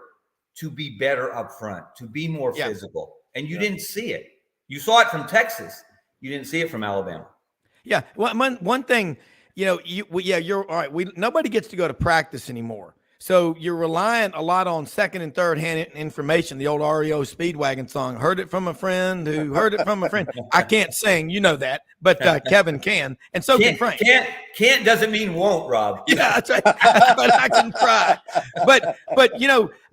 to be better up front, to be more physical. And you didn't see it. You saw it from Texas. You didn't see it from Alabama. Yeah. Well, one thing, you're all right. Nobody gets to go to practice anymore. So you're relying a lot on second and third hand information. The old REO Speedwagon song, heard it from a friend who heard it from a friend. I can't sing, you know that, but Kevin can, and so can Frank. Can't doesn't mean won't, Rob. Yeah, that's right. But I can try. But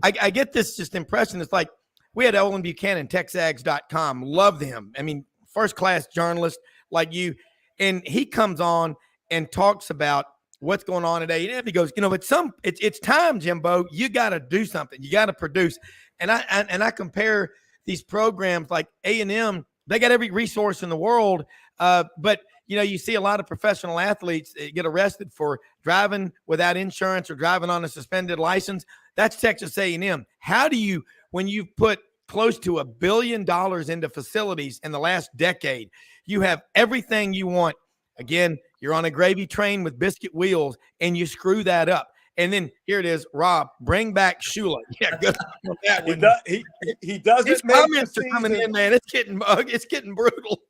I get this just impression. It's like we had Olin Buchanan, TexAgs.com. Love them. I mean, first class journalist like you, and he comes on and talks about what's going on today. And he goes, it's time, Jimbo. You got to do something. You got to produce. And I compare these programs like A&M. They got every resource in the world, but you see a lot of professional athletes get arrested for driving without insurance or driving on a suspended license. That's Texas A&M. How do you, when you've put close to $1 billion into facilities in the last decade, you have everything you want. Again, you're on a gravy train with biscuit wheels, and you screw that up. And then here it is, Rob, bring back Shula. Yeah, good. He doesn't. His comments are coming in, man. It's getting brutal.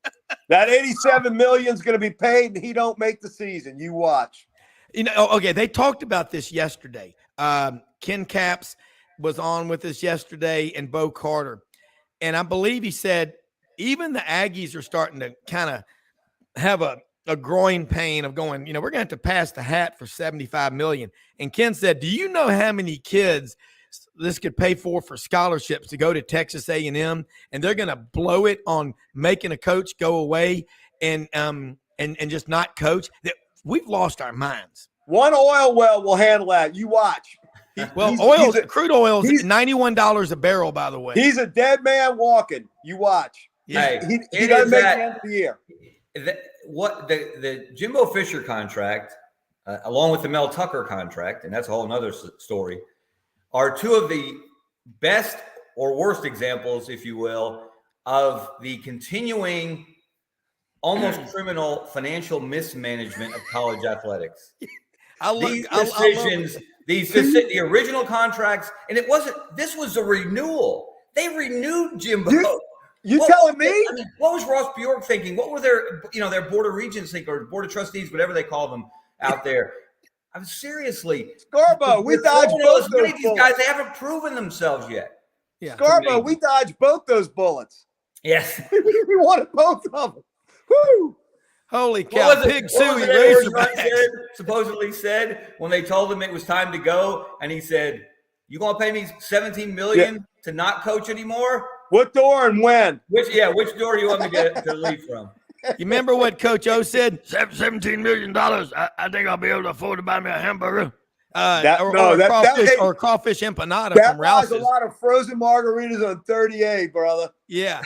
That $87 million is going to be paid, and he don't make the season. You watch. Okay. They talked about this yesterday. Ken Capps was on with us yesterday, and Bo Carter, and I believe he said even the Aggies are starting to kind of have a growing pain of going, we're going to have to pass the hat for $75 million. And Ken said, do you know how many kids this could pay for scholarships to go to Texas A&M, and they're going to blow it on making a coach go away and just not coach. That we've lost our minds. One oil well will handle that. You watch. Crude oil is $91 a barrel, by the way. He's a dead man walking. You watch. Yeah. He doesn't make the end of the year. The Jimbo Fisher contract, along with the Mel Tucker contract, and that's a whole nother story, are two of the best or worst examples, if you will, of the continuing, almost criminal financial mismanagement of The original contracts, and this was a renewal. They renewed Jimbo. Telling me? I mean, what was Ross Bjork thinking? What were their board of regents think, or board of trustees, whatever they call them out there? I'm seriously. Scarbo, we dodged both those bullets. These guys, they haven't proven themselves yet. Yeah. Scarbo, we dodged both those bullets. Yes. We wanted both of them. Woo! Holy cow. Pig Suey Razorbacks supposedly said when they told him it was time to go, and he said, "You gonna pay me $17 million to not coach anymore? What door and when? Which door do you want me to leave from?" You remember what Coach O said? $17 million. I think I'll be able to afford to buy me a hamburger. Or crawfish empanada from Rouse's. That was a lot of frozen margaritas on 38, brother. Yeah.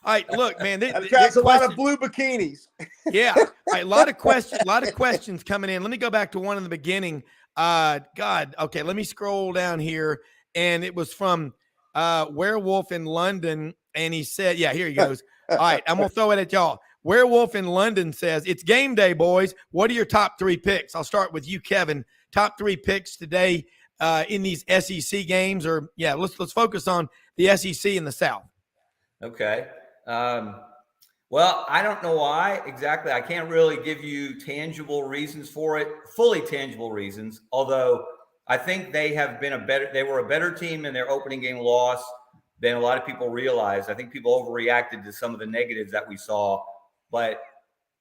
All right, look, man. That's a lot of blue bikinis. Yeah. All right, a lot of questions coming in. Let me go back to one in the beginning. Okay, let me scroll down here. And it was from Werewolf in London. And he said, here he goes. All right, I'm going to throw it at y'all. Werewolf in London says, it's game day, boys. What are your top 3 picks? I'll start with you, Kevin. Top 3 picks today in these SEC games. Let's focus on the SEC in the South. Okay. Well, I don't know why exactly. I can't really give you tangible reasons for it, fully tangible reasons, although I think they were a better team in their opening game loss than a lot of people realized. I think people overreacted to some of the negatives that we saw, but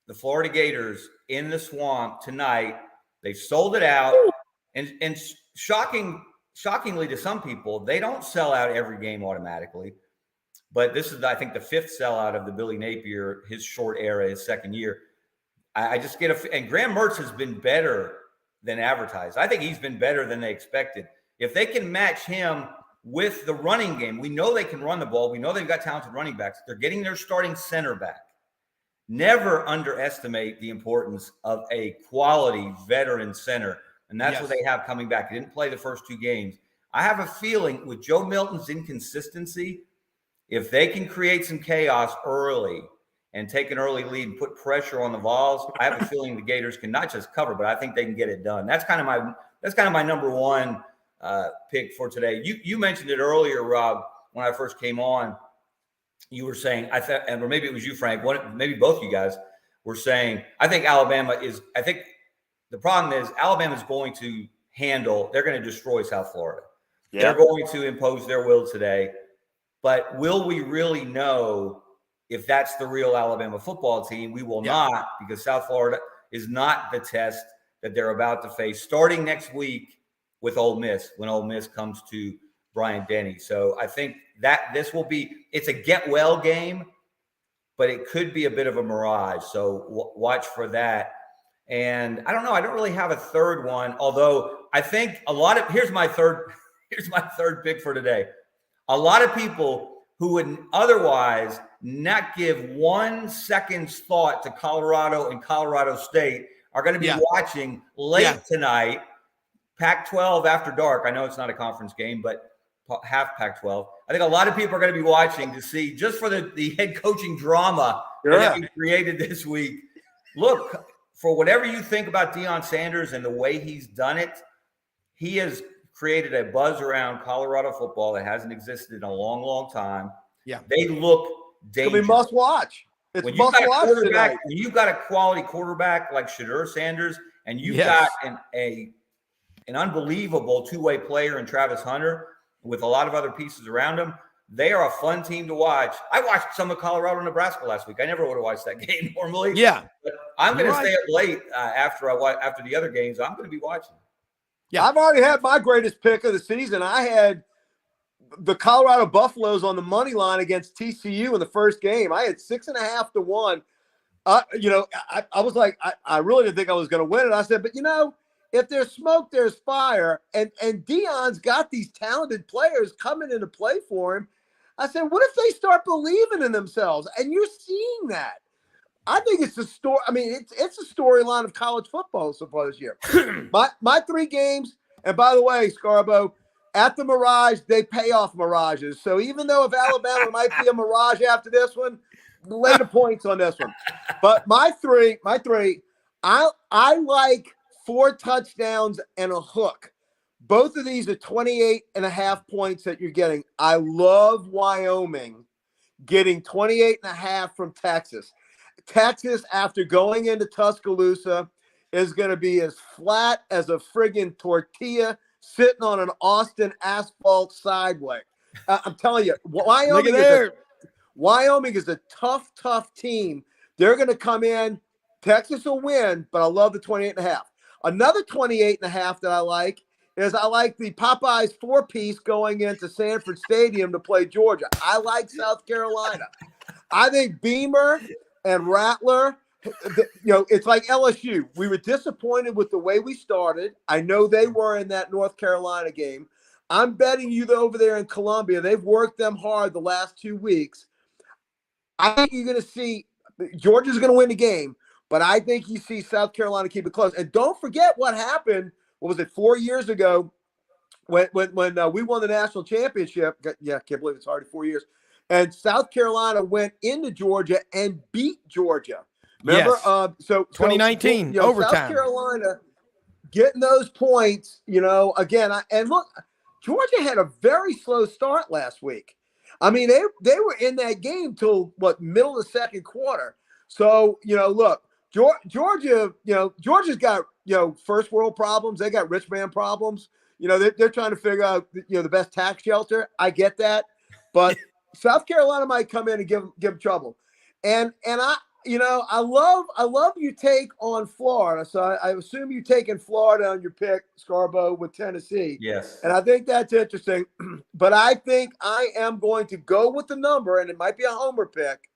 the Florida Gators in the swamp tonight, they sold it out, and shockingly to some people, they don't sell out every game automatically. But this is, I think, the 5th sellout of the Billy Napier, his short era, his second year. I just and Graham Mertz has been better than advertised. I think he's been better than they expected. If they can match him with the running game, we know they can run the ball. We know they've got talented running backs. They're getting their starting center back. Never underestimate the importance of a quality veteran center. And that's what they have coming back. He didn't play the first 2 games. I have a feeling with Joe Milton's inconsistency, if they can create some chaos early and take an early lead and put pressure on the Vols, I have a feeling the Gators can not just cover, but I think they can get it done. That's kind of my number 1 pick for today. You mentioned it earlier, Rob, when I first came on. You were saying, or maybe it was you, Frank. Maybe both you guys were saying, I think the problem is Alabama's going to they're going to destroy South Florida. Yeah. They're going to impose their will today. But will we really know if that's the real Alabama football team? We will not, because South Florida is not the test that they're about to face starting next week with Ole Miss, when Ole Miss comes to Bryant-Denny. So I think that it's a get-well game, but it could be a bit of a mirage. So watch for that. And I don't know. I don't really have a third one, although I think here's my third pick for today. A lot of people who would otherwise not give 1 second's thought to Colorado and Colorado State are going to be watching late tonight, Pac-12 after dark. I know it's not a conference game, but half Pac-12. I think a lot of people are going to be watching to see, just for the head coaching drama that we created this week. Look, for whatever you think about Deion Sanders and the way he's done it, he has created a buzz around Colorado football that hasn't existed in a long, long time. Yeah. They look dangerous. It's must watch. When you've got a quality quarterback like Shadur Sanders, and you've got an unbelievable 2-way player in Travis Hunter with a lot of other pieces around him, they are a fun team to watch. I watched some of Colorado, Nebraska last week. I never would have watched that game normally. Yeah. But I'm going to stay up late after the other games. I'm going to be watching. Yeah. I've already had my greatest pick of the season. I had the Colorado Buffaloes on the money line against TCU in the first game. I had 6.5 to 1. I was like, I really didn't think I was going to win it. I said, but if there's smoke, there's fire. And Deion's got these talented players coming into play for him. I said, what if they start believing in themselves? And you're seeing that. I think it's a story. I mean, it's a storyline of college football so far this year. my 3 games, and by the way, Scarbo, at the Mirage, they pay off mirages. So even though if Alabama might be a mirage after this one, lay the points on this one. But my three, I like 4 touchdowns and a hook. Both of these are 28.5 points that you're getting. I love Wyoming getting 28.5 from Texas. Texas, after going into Tuscaloosa, is going to be as flat as a friggin' tortilla sitting on an Austin asphalt sideway. I'm telling you, Wyoming is a tough team. They're going to come in. Texas will win, but I love the 28.5. Another 28.5 that I like is I like the Popeyes 4-piece going into Sanford Stadium to play Georgia. I like South Carolina. I think Beamer and Rattler, it's like LSU. We were disappointed with the way we started. I know they were in that North Carolina game. I'm betting you over there in Columbia, they've worked them hard the last 2 weeks. I think you're going to see Georgia's going to win the game, but I think you see South Carolina keep it close. And don't forget what happened. What was it, 4 years ago when we won the national championship? Yeah, I can't believe it's already 4 years. And South Carolina went into Georgia and beat Georgia. Remember? Yes. So 2019 overtime. South Carolina getting those points. Again, and look, Georgia had a very slow start last week. I mean, they were in that game till middle of the second quarter. So look, Georgia's got first world problems. They got rich man problems. They're trying to figure out the best tax shelter. I get that, but South Carolina might come in and give them trouble. And I love your take on Florida. So I assume you're taking Florida on your pick, Scarbo, with Tennessee. Yes. And I think that's interesting. But I think I am going to go with the number, and it might be a homer pick.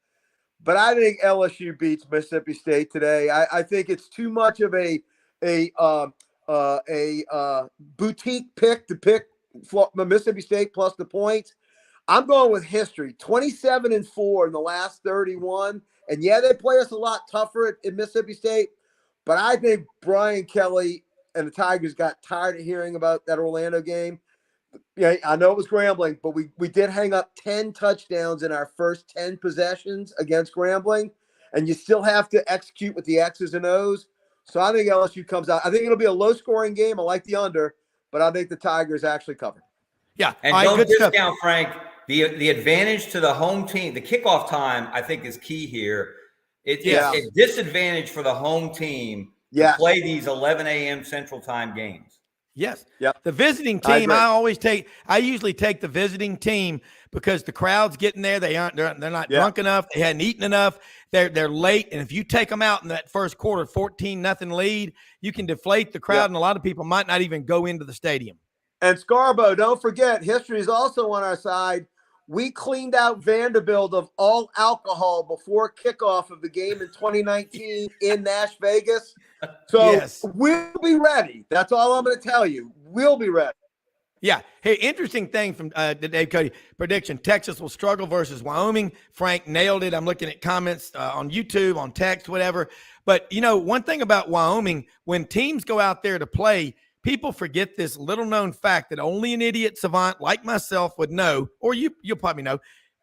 But I think LSU beats Mississippi State today. I think it's too much of a boutique pick to pick Mississippi State plus the points. I'm going with history. 27-4 in the last 31. And yeah, they play us a lot tougher at Mississippi State. But I think Brian Kelly and the Tigers got tired of hearing about that Orlando game. Yeah, I know it was Grambling, but we did hang up 10 touchdowns in our first 10 possessions against Grambling, and you still have to execute with the X's and O's. So I think LSU comes out. I think it'll be a low-scoring game. I like the under, but I think the Tigers actually cover. Yeah, and don't discount, Frank, the advantage to the home team. The kickoff time, I think, is key here. It's a disadvantage for the home team to play these 11 a.m. Central Time games. Yes. Yep. The visiting team, I usually take the visiting team because the crowd's getting there. They're not drunk enough. They hadn't eaten enough. They're late. And if you take them out in that first quarter, 14-0 lead, you can deflate the crowd. And a lot of people might not even go into the stadium. And Scarbo, don't forget, history is also on our side. We cleaned out Vanderbilt of all alcohol before kickoff of the game in 2019 in Nash Vegas. So we'll be ready. That's all I'm going to tell you. We'll be ready. Yeah. Hey, interesting thing from Dave Cody. Prediction, Texas will struggle versus Wyoming. Frank nailed it. I'm looking at comments on YouTube, on text, whatever. But, one thing about Wyoming, when teams go out there to play, people forget this little-known fact that only an idiot savant like myself would know, or you'll probably know,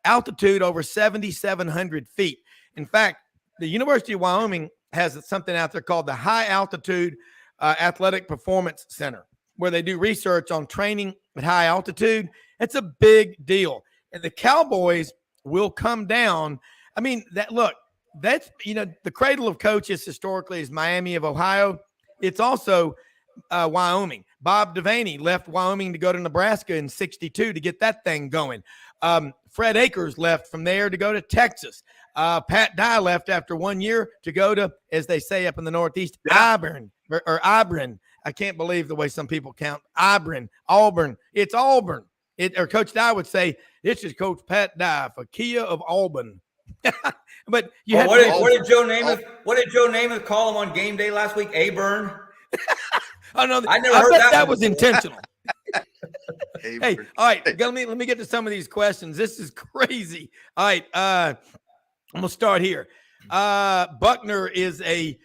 altitude over 7,700 feet. In fact, the University of Wyoming has something out there called the High Altitude Athletic Performance Center, where they do research on training at high altitude. It's a big deal. And the Cowboys will come down. I mean, that's the cradle of coaches historically is Miami of Ohio. It's also Wyoming. Bob Devaney left Wyoming to go to Nebraska in 1962 to get that thing going. Fred Akers left from there to go to Texas. Pat Dye left after 1 year to go to, as they say up in the Northeast, Auburn. I can't believe the way some people count Auburn. It's Auburn. Or Coach Dye would say, this is Coach Pat Dye for Kia of Auburn. But you what did Joe Namath call him on game day last week? Auburn. Oh no, I never heard that was intentional. Hey, all right, let me get to some of these questions. This is crazy. All right, I'm gonna start here. Buckner is a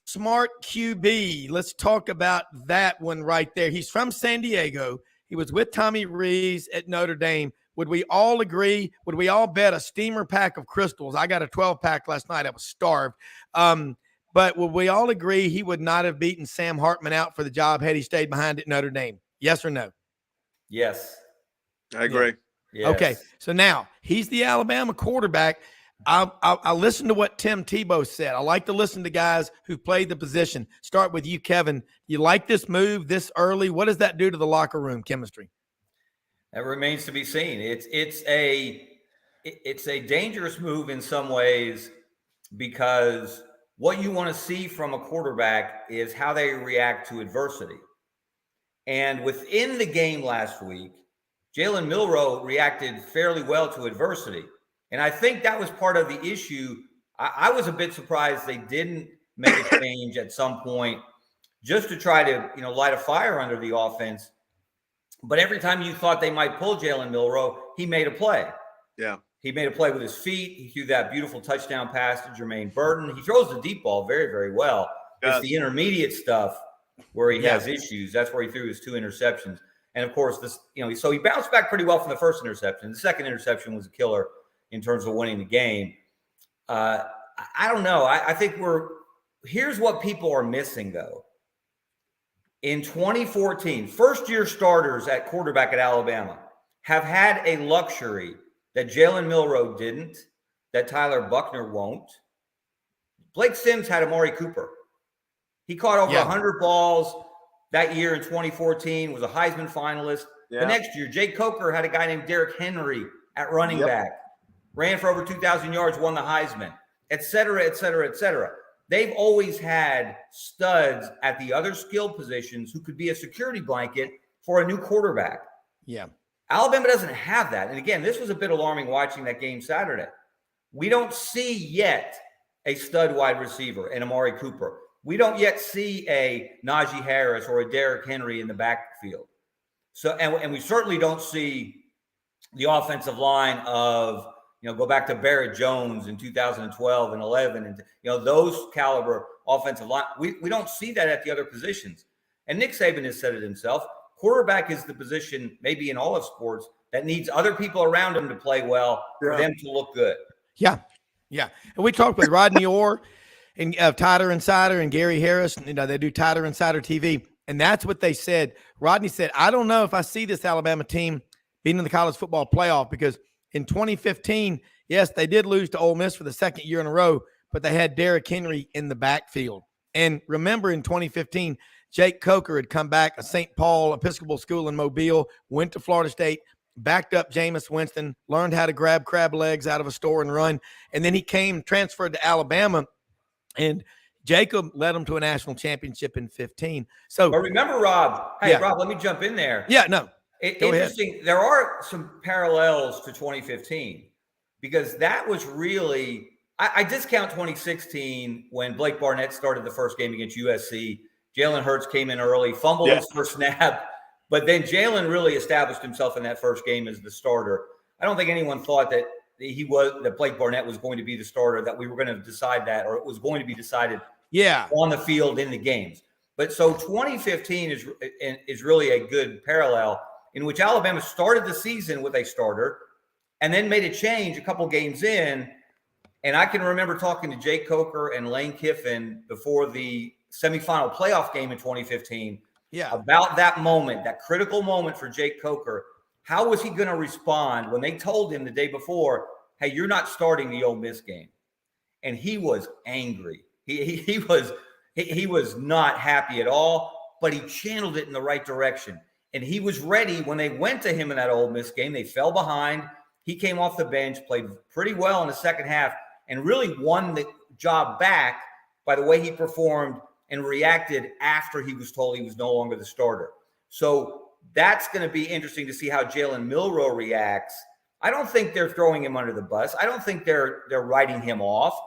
smart QB. Let's talk about that one right there. He's from San Diego. He was with Tommy Rees at Notre Dame. Would we all agree? Would we all bet a steamer pack of crystals? I got a 12-pack last night. I was starved. But would we all agree he would not have beaten Sam Hartman out for the job had he stayed behind at Notre Dame? Yes or no? Yes. I agree. Yes. Okay, so now he's the Alabama quarterback. I listen to what Tim Tebow said. I like to listen to guys who played the position. Start with you, Kevin. You like this move this early? What does that do to the locker room chemistry? That remains to be seen. It's a dangerous move in some ways because what you want to see from a quarterback is how they react to adversity. And within the game last week, Jalen Milroe reacted fairly well to adversity. And I think that was part of the issue. I was a bit surprised they didn't make a change at some point just to try to, light a fire under the offense. But every time you thought they might pull Jalen Milroe, he made a play. Yeah. He made a play with his feet. He threw that beautiful touchdown pass to Jermaine Burton. He throws the deep ball very, very well. It's the intermediate stuff where he has issues. That's where he threw his 2 interceptions. And of course, so he bounced back pretty well from the first interception. The second interception was a killer in terms of winning the game. I don't know. I think here's what people are missing though. In 2014, first-year starters at quarterback at Alabama have had a luxury that Jalen Milroe didn't, that Tyler Buckner won't. Blake Sims had Amari Cooper. He caught over 100 balls that year in 2014, was a Heisman finalist. Yeah. The next year, Jake Coker had a guy named Derrick Henry at running back, ran for over 2,000 yards, won the Heisman, et cetera, et cetera, et cetera. They've always had studs at the other skill positions who could be a security blanket for a new quarterback. Yeah. Alabama doesn't have that. And again, this was a bit alarming watching that game Saturday. We don't see yet a stud wide receiver in Amari Cooper. We don't yet see a Najee Harris or a Derrick Henry in the backfield. So, and we certainly don't see the offensive line of, go back to Barrett Jones in 2012 and 11 and, those caliber offensive line. We don't see that at the other positions. And Nick Saban has said it himself. Quarterback is the position, maybe in all of sports, that needs other people around him to play well for them to look good. Yeah. Yeah. And we talked with Rodney Orr and Tighter Insider and Gary Harris. They do Tighter Insider TV. And that's what they said. Rodney said, I don't know if I see this Alabama team being in the college football playoff because in 2015, yes, they did lose to Ole Miss for the second year in a row, but they had Derrick Henry in the backfield. And remember in 2015, Jake Coker had come back, a St. Paul Episcopal School in Mobile, went to Florida State, backed up Jameis Winston, learned how to grab crab legs out of a store and run. And then he transferred to Alabama, and Jacob led them to a national championship in 15. So, but remember, Rob, Rob, let me jump in there. Yeah, no. Interesting. Ahead. There are some parallels to 2015 because that was really, I discount 2016 when Blake Barnett started the first game against USC. Jalen Hurts came in early, fumbled his first snap, but then Jalen really established himself in that first game as the starter. I don't think anyone thought that Blake Barnett was going to be the starter, that we were going to decide that, or it was going to be decided on the field in the games. But so 2015 is really a good parallel in which Alabama started the season with a starter and then made a change a couple games in. And I can remember talking to Jake Coker and Lane Kiffin before the semifinal playoff game in 2015 about that moment, that critical moment for Jake Coker. How was he going to respond when they told him the day before, hey, you're not starting the Ole Miss game? And he was angry. He was not happy at all, but he channeled it in the right direction. And he was ready when they went to him in that Ole Miss game. They fell behind. He came off the bench, played pretty well in the second half, and really won the job back by the way he performed and reacted after he was told he was no longer the starter. So that's going to be interesting to see how Jalen Milroe reacts. I don't think they're throwing him under the bus. I don't think they're writing him off.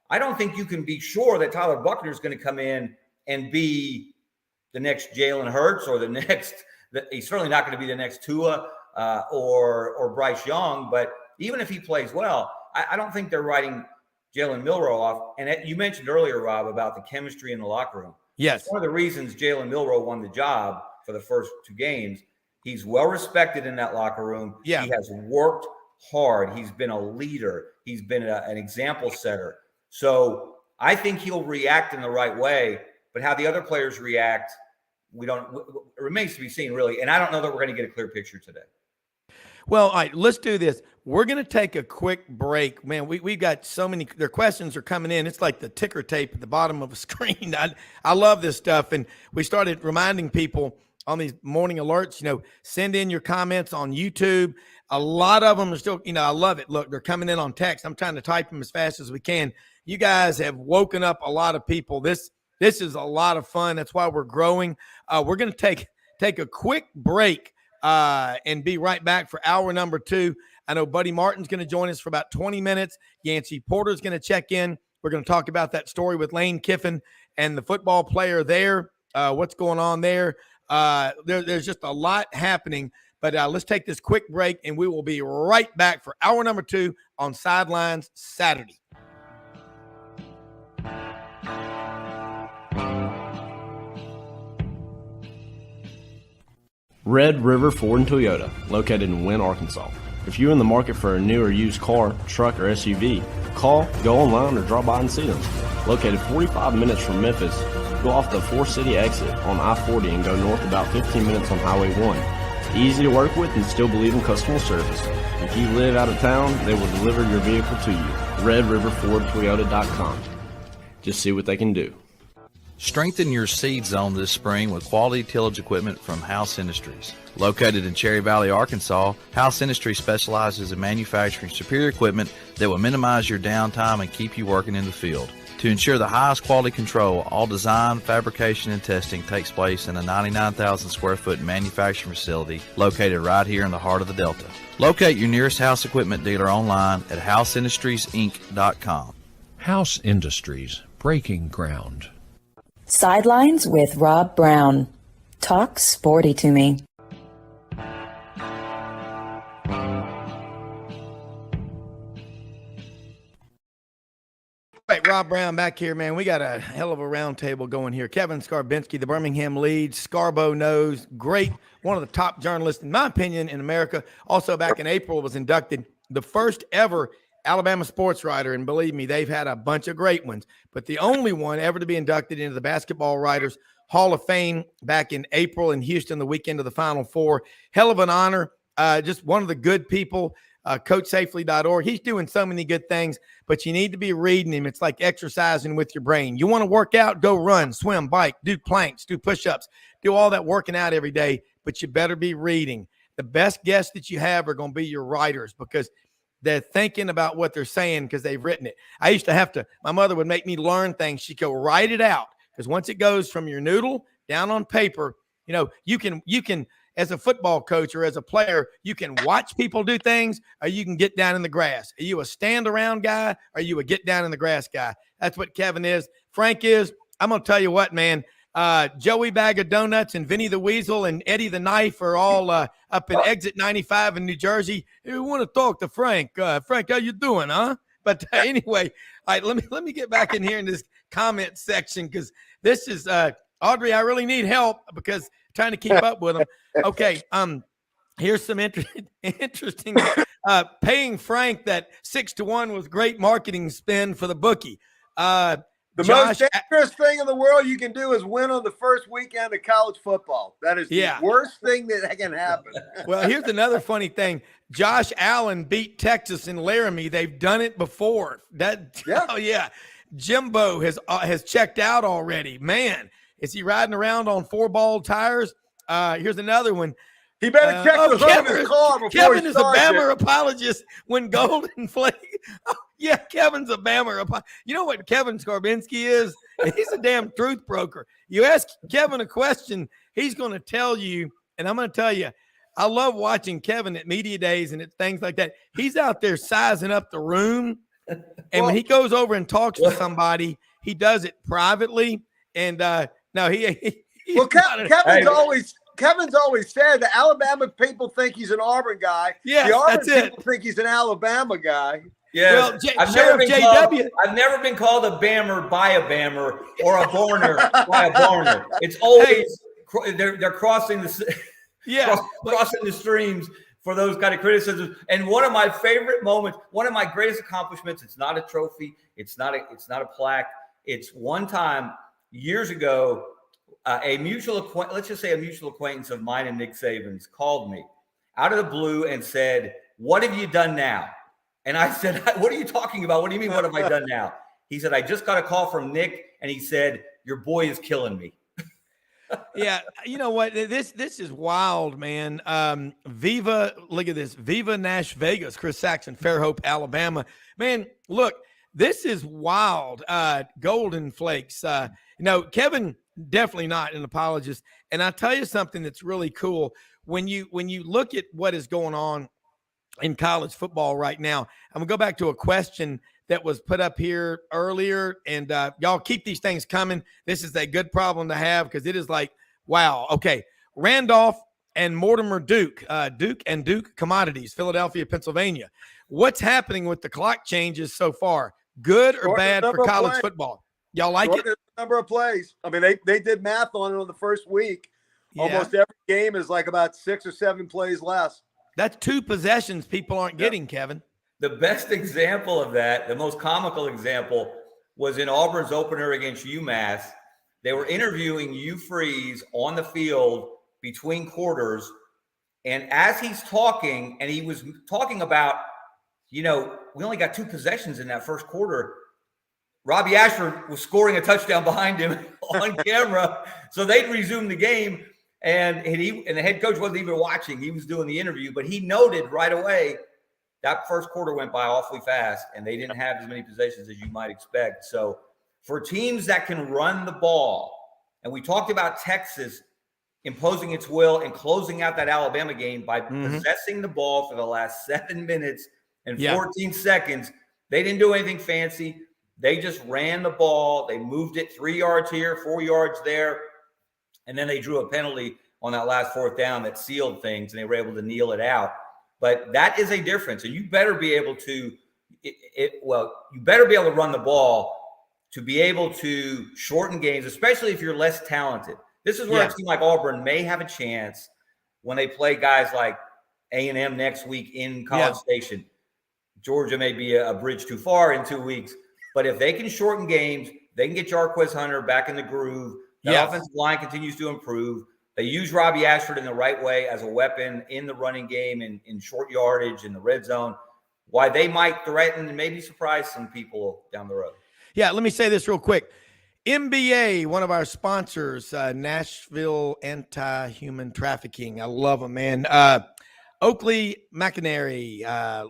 I don't think you can be sure that Tyler Buchner is going to come in and be the next Jalen Hurts or he's certainly not going to be the next Tua or Bryce Young. But even if he plays well, I don't think they're writing Jalen Milroe off. And you mentioned earlier, Rob, about the chemistry in the locker room. Yes. One of the reasons Jalen Milroe won the job for the first 2 games, he's well respected in that locker room. Yeah. He has worked hard. He's been a leader. He's been an example setter. So I think he'll react in the right way, but how the other players react, it remains to be seen, really. And I don't know that we're going to get a clear picture today. Well, all right, let's do this. We're going to take a quick break. Man, we've got so many, their questions are coming in. It's like the ticker tape at the bottom of a screen. I love this stuff. And we started reminding people on these morning alerts, send in your comments on YouTube. A lot of them are still, I love it. Look, they're coming in on text. I'm trying to type them as fast as we can. You guys have woken up a lot of people. This is a lot of fun. That's why we're growing. We're going to take a quick break and be right back for hour number 2. I know Buddy Martin's going to join us for about 20 minutes. Yancy Porter's going to check in. We're going to talk about that story with Lane Kiffin and the football player there. What's going on there? There's just a lot happening. But let's take this quick break, and we will be right back for hour number 2 on Sidelines Saturday. Red River Ford and Toyota, located in Wynne, Arkansas. If you're in the market for a new or used car, truck, or SUV, call, go online, or drop by and see them. Located 45 minutes from Memphis, go off the 4-city exit on I-40 and go north about 15 minutes on Highway 1. Easy to work with and still believe in customer service. If you live out of town, they will deliver your vehicle to you. RedRiverFordToyota.com. Just see what they can do. Strengthen your seed zone this spring with quality tillage equipment from House Industries. Located in Cherry Valley, Arkansas, House Industries specializes in manufacturing superior equipment that will minimize your downtime and keep you working in the field. To ensure the highest quality control, all design, fabrication, and testing takes place in a 99,000 square foot manufacturing facility located right here in the heart of the Delta. Locate your nearest House equipment dealer online at houseindustriesinc.com. House Industries, breaking ground. Sidelines with Rob Browne. Talk sporty to me. All right, Rob Browne back here, man. We got a hell of a round table going here. Kevin Scarbinsky, the Birmingham lead. Scarbo knows. Great. One of the top journalists, in my opinion, in America. Also, back in April, was inducted the first ever Alabama sports writer. And believe me, they've had a bunch of great ones. But the only one ever to be inducted into the Basketball Writers Hall of Fame back in April in Houston, the weekend of the Final Four. Hell of an honor. Just one of the good people. CoachSafely.org. He's doing so many good things, but you need to be reading him. It's like exercising with your brain. You want to work out, go run, swim, bike, do planks, do push-ups, do all that working out every day, but you better be reading. The best guests that you have are going to be your writers because they're thinking about what they're saying because they've written it. I used to have to, my mother would make me learn things. She'd go, write it out, because once it goes from your noodle down on paper, you can as a football coach or as a player, you can watch people do things or you can get down in the grass. Are you a stand around guy or are you a get down in the grass guy? That's what Kevin is. Frank is. I'm going to tell you what, man. Joey Bag of Donuts and Vinny the Weasel and Eddie the Knife are all up in Exit 95 in New Jersey. We want to talk to Frank. Frank, how you doing, huh? But anyway, all right, let me get back in here in this comment section because this is Audrey, I really need help because trying to keep up with them. Okay, here's some interesting paying Frank that 6-1 was great marketing spin for the bookie. The most dangerous thing in the world you can do is win on the first weekend of college football. That is the worst thing that can happen. Well, here's another funny thing. Josh Allen beat Texas in Laramie. They've done it before. Oh yeah. Jimbo has checked out already. Man, is he riding around on 4-ball tires? Here's another one. He better check the hood of his car before Kevin he is a Bama apologist when Golden Flake. Oh, yeah, Kevin's a Bama apologist. You know what Kevin Scarbinsky is? He's a damn truth broker. You ask Kevin a question, he's going to tell you, and I'm going to tell you, I love watching Kevin at media days and at things like that. He's out there sizing up the room. And when he goes over and talks to somebody, he does it privately. And no, Kevin's always said that Alabama people think he's an Auburn guy. Yes, the Auburn that's it. people think he's an Alabama guy. Yeah, Well, I've never been called a Bammer by a Bammer or a Barner by a Barner. It's always they're crossing the crossing the streams for those kind of criticisms. And one of my favorite moments, one of my greatest accomplishments, it's not a trophy, it's not a plaque. It's one time years ago, a mutual acquaintance of mine and Nick Saban's called me out of the blue and said, "What have you done now?" And I said, "What are you talking about? What do you mean, what have I done now?" He said, "I just got a call from Nick, and he said, your boy is killing me." Yeah, you know what? This is wild, man. Look at this. Viva Nash Vegas, Chris Saxon, Fairhope, Alabama. Man, look, this is wild. Golden Flakes. Kevin, definitely not an apologist. And I'll tell you something that's really cool. When you look at what is going on in college football right now, I'm going to go back to a question that was put up here earlier, and y'all keep these things coming. This is a good problem to have because it is like, wow. Okay, Randolph and Mortimer Duke, Duke Commodities, Philadelphia, Pennsylvania. What's happening with the clock changes so far? Good or bad for college football? Y'all like it? Number of plays. I mean, they did math on it on the first week. Yeah. Almost every game is like about 6 or 7 plays less. That's 2 possessions people aren't getting, Kevin. The best example of that, the most comical example, was in Auburn's opener against UMass. They were interviewing Hugh Freeze on the field between quarters. And as he's talking, and he was talking about, we only got 2 possessions in that first quarter. Robbie Ashford was scoring a touchdown behind him on camera. So they'd resumed the game. And the head coach wasn't even watching. He was doing the interview. But he noted right away, that first quarter went by awfully fast, and they didn't have as many possessions as you might expect. So for teams that can run the ball, and we talked about Texas imposing its will and closing out that Alabama game by possessing the ball for the last 7 minutes and 14 seconds. They didn't do anything fancy. They just ran the ball. They moved it 3 yards here, 4 yards there, and then they drew a penalty on that last 4th down that sealed things, and they were able to kneel it out. But that is a difference, and you better be able to run the ball to be able to shorten games, especially if you're less talented. This is where it seems like Auburn may have a chance when they play guys like A&M next week in College Station. Georgia may be a bridge too far in 2 weeks, but if they can shorten games, they can get Jarquez Hunter back in the groove. The offensive line continues to improve. They use Robbie Ashford in the right way as a weapon in the running game and in short yardage in the red zone. Why they might threaten and maybe surprise some people down the road. Yeah, let me say this real quick. MBA, one of our sponsors, Nashville Anti-Human Trafficking. I love them, man. Oakley McInerney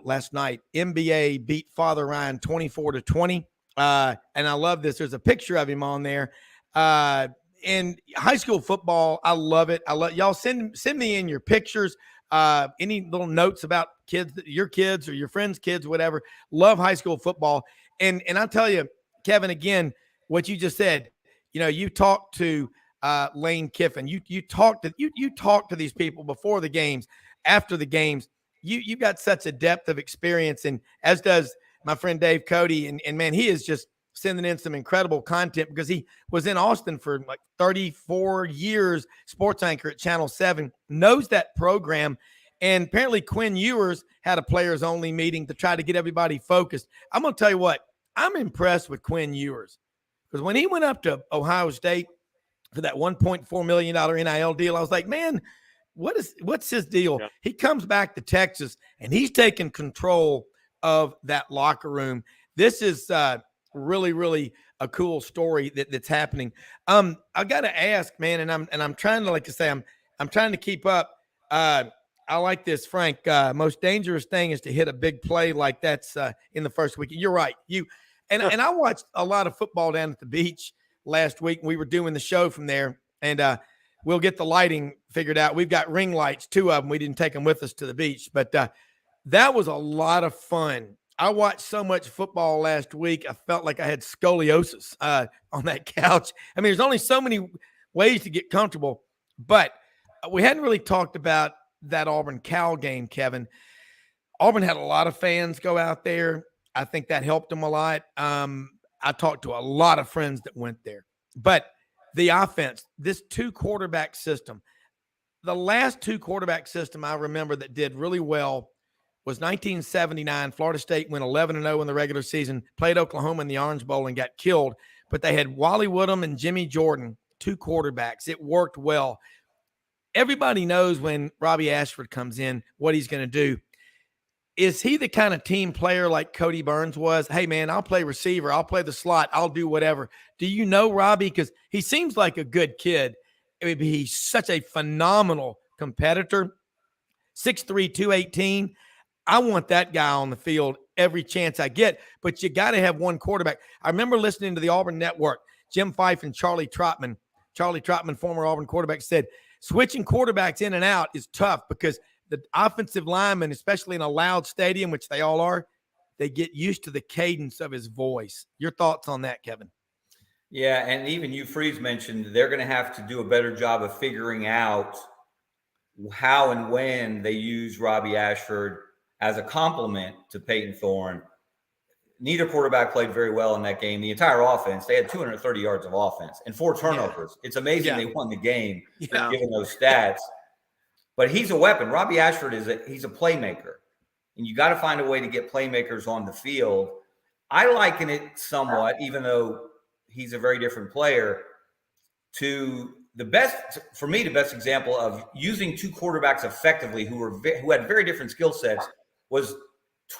last night. MBA beat Father Ryan 24-20. And I love this. There's a picture of him on there. And high school football, I love it. Y'all send me in your pictures, any little notes about kids, your kids or your friends' kids, whatever. Love high school football. And I'll tell you, Kevin, again, what you just said, you talked to Lane Kiffin. You talk to these people before the games, after the games. You got such a depth of experience, and as does my friend Dave Cody. And man, he is just sending in some incredible content because he was in Austin for like 34 years, sports anchor at Channel 7, knows that program. And apparently Quinn Ewers had a players only meeting to try to get everybody focused. I'm going to tell you what, I'm impressed with Quinn Ewers because when he went up to Ohio State for that $1.4 million NIL deal, I was like, man, what's his deal? Yeah. He comes back to Texas and he's taking control of that locker room. This is, really, really a cool story that's happening. I got to ask, man, and I'm trying to, like I say, I'm trying to keep up. I like this, Frank. Most dangerous thing is to hit a big play like that's in the first week. You're right. And I watched a lot of football down at the beach last week. We were doing the show from there, and we'll get the lighting figured out. We've got ring lights, 2 of them. We didn't take them with us to the beach, but that was a lot of fun. I watched so much football last week. I felt like I had scoliosis on that couch. I mean, there's only so many ways to get comfortable, but we hadn't really talked about that Auburn-Cal game, Kevin. Auburn had a lot of fans go out there. I think that helped them a lot. I talked to a lot of friends that went there. But the offense, this 2-quarterback system, the last 2-quarterback system I remember that did really well was 1979. Florida State went 11-0 in the regular season, played Oklahoma in the Orange Bowl and got killed. But they had Wally Woodham and Jimmy Jordan, 2 quarterbacks. It worked well. Everybody knows when Robbie Ashford comes in what he's going to do. Is he the kind of team player like Cody Burns was? Hey, man, I'll play receiver. I'll play the slot. I'll do whatever. Do you know Robbie? Because he seems like a good kid. I mean, he's such a phenomenal competitor. 6'3", 218. I want that guy on the field every chance I get, but you got to have one quarterback. I remember listening to the Auburn Network, Jim Fife and Charlie Trotman. Charlie Trotman, former Auburn quarterback, said switching quarterbacks in and out is tough because the offensive linemen, especially in a loud stadium, which they all are, they get used to the cadence of his voice. Your thoughts on that, Kevin? Yeah, and even you, Freeze, mentioned they're going to have to do a better job of figuring out how and when they use Robbie Ashford as a complement to Peyton Thorne. Neither quarterback played very well in that game. The entire offense, they had 230 yards of offense and 4 turnovers. Yeah. It's amazing they won the game given those stats. But he's a weapon. Robbie Ashford he's a playmaker. And you got to find a way to get playmakers on the field. I liken it somewhat, even though he's a very different player, to the best example of using 2 quarterbacks effectively who had very different skill sets was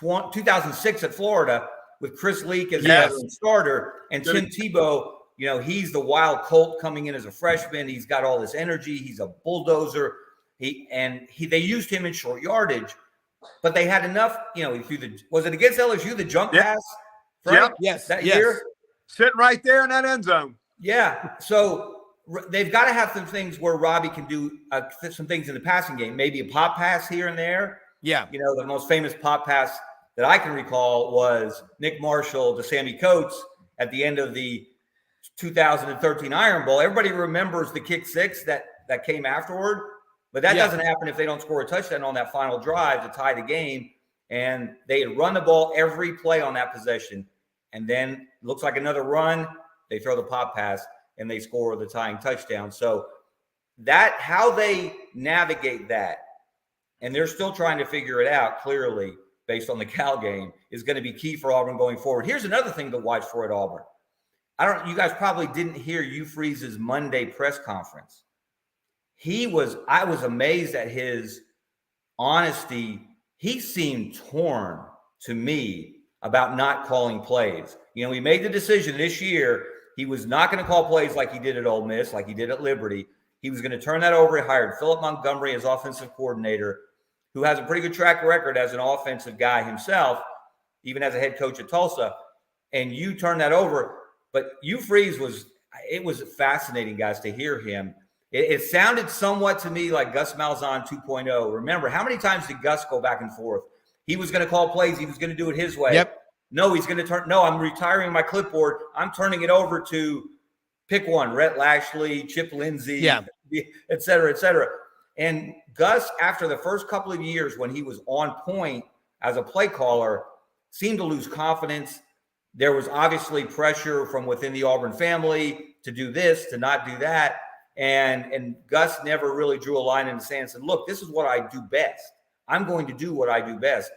2006 at Florida with Chris Leak as the veteran starter and Tim Tebow. You know, he's the wild colt coming in as a freshman. He's got all this energy. He's a bulldozer. They used him in short yardage, but they had enough. You know, was it against LSU the jump pass? Right? Yes, that year, sitting right there in that end zone. Yeah, so they've got to have some things where Robbie can do some things in the passing game, maybe a pop pass here and there. Yeah. You know, the most famous pop pass that I can recall was Nick Marshall to Sammy Coates at the end of the 2013 Iron Bowl. Everybody remembers the kick 6 that came afterward, but that doesn't happen if they don't score a touchdown on that final drive to tie the game. And they had run the ball every play on that possession. And then it looks like another run. They throw the pop pass and they score the tying touchdown. So that how they navigate that, and they're still trying to figure it out clearly based on the Cal game, is going to be key for Auburn going forward. Here's another thing to watch for at Auburn. You guys probably didn't hear Hugh Freeze's Monday press conference. I was amazed at his honesty. He seemed torn to me about not calling plays. You know, he made the decision this year. He was not going to call plays like he did at Ole Miss, like he did at Liberty. He was going to turn that over. He hired Philip Montgomery as offensive coordinator, who has a pretty good track record as an offensive guy himself, even as a head coach at Tulsa. And you turn that over. But Hugh Freeze was fascinating, guys, to hear him. It sounded somewhat to me like Gus Malzahn 2.0. Remember, how many times did Gus go back and forth? He was going to call plays. He was going to do it his way. Yep. No, he's going to turn. No, I'm retiring my clipboard. I'm turning it over to pick one, Rhett Lashley, Chip Lindsey, et cetera, et cetera. And Gus, after the first couple of years when he was on point as a play caller, seemed to lose confidence. There was obviously pressure from within the Auburn family to do this, to not do that. And Gus never really drew a line in the sand and said, look, this is what I do best. I'm going to do what I do best.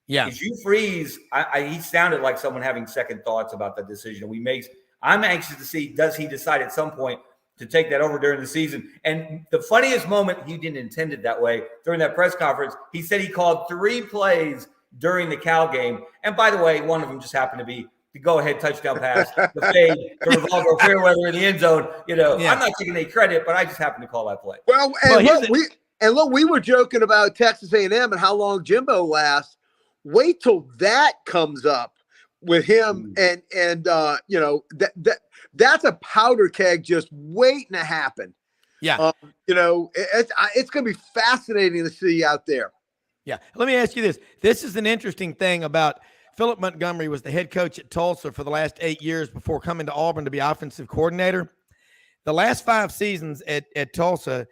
Yeah. Hugh Freeze, he sounded like someone having second thoughts about the decision we make. I'm anxious to see, does he decide at some point to take that over during the season? And the funniest moment, he didn't intend it that way, during that press conference, he said he called 3 plays during the Cal game. And by the way, one of them just happened to be the go-ahead touchdown pass, the fade, the revolver Fairweather in the end zone. You know, I'm not taking any credit, but I just happened to call that play. Well, look, we were joking about Texas A&M and how long Jimbo lasts. Wait till that comes up with him, and you know, that's a powder keg just waiting to happen. Yeah. It's going to be fascinating to see out there. Yeah. Let me ask you this. This is an interesting thing about Philip Montgomery was the head coach at Tulsa for the last 8 years before coming to Auburn to be offensive coordinator. The last 5 seasons at Tulsa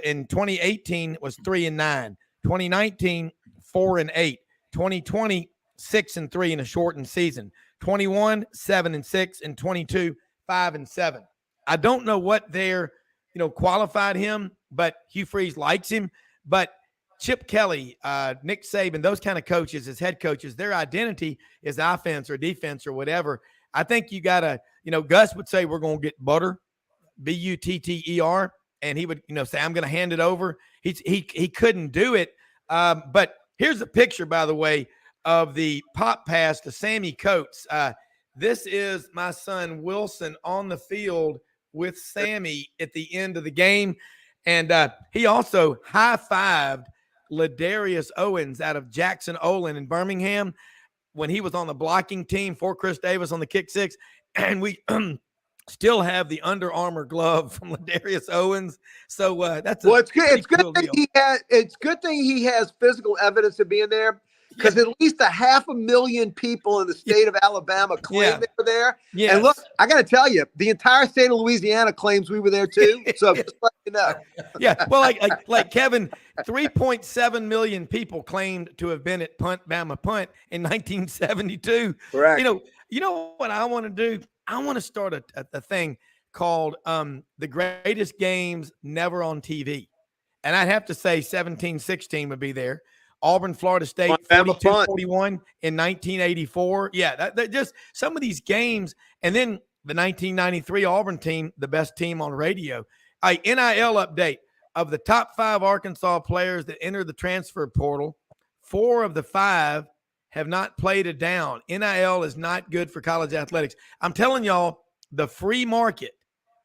in 2018 was 3-9, 2019 4-8, 2020 6-3 in a shortened season, 21 7-6, and 22 5-7. I don't know what their qualified him, but Hugh Freeze likes him. But Chip Kelly, Nick Saban, those kind of coaches as head coaches, their identity is offense or defense or whatever. I think you got to, Gus would say we're going to get butter, Butter, and he would, say I'm going to hand it over. He couldn't do it. But here's a picture, by the way, of the pop pass to Sammy Coates. This is my son Wilson on the field with Sammy at the end of the game. And he also high-fived Ladarius Owens out of Jackson Olin in Birmingham when he was on the blocking team for Chris Davis on the kick six. And we still have the Under Armour glove from Ladarius Owens. So that's it's good. It's good thing he has physical evidence of being there, because at least 500,000 people in the state of Alabama claim they were there. Yes. And look, I got to tell you, the entire state of Louisiana claims we were there too. So just let you know. Yeah. Well, like Kevin, 3.7 million people claimed to have been at Bama Punt in 1972. Correct. You know what I want to do? I want to start a thing called the greatest games never on TV. And I'd have to say 17-16 would be there. Auburn, Florida State, 42-41 in 1984. Yeah, that just some of these games. And then the 1993 Auburn team, the best team on radio. NIL update of the top 5 Arkansas players that entered the transfer portal. 4 of the 5 have not played a down. NIL is not good for college athletics. I'm telling y'all, the free market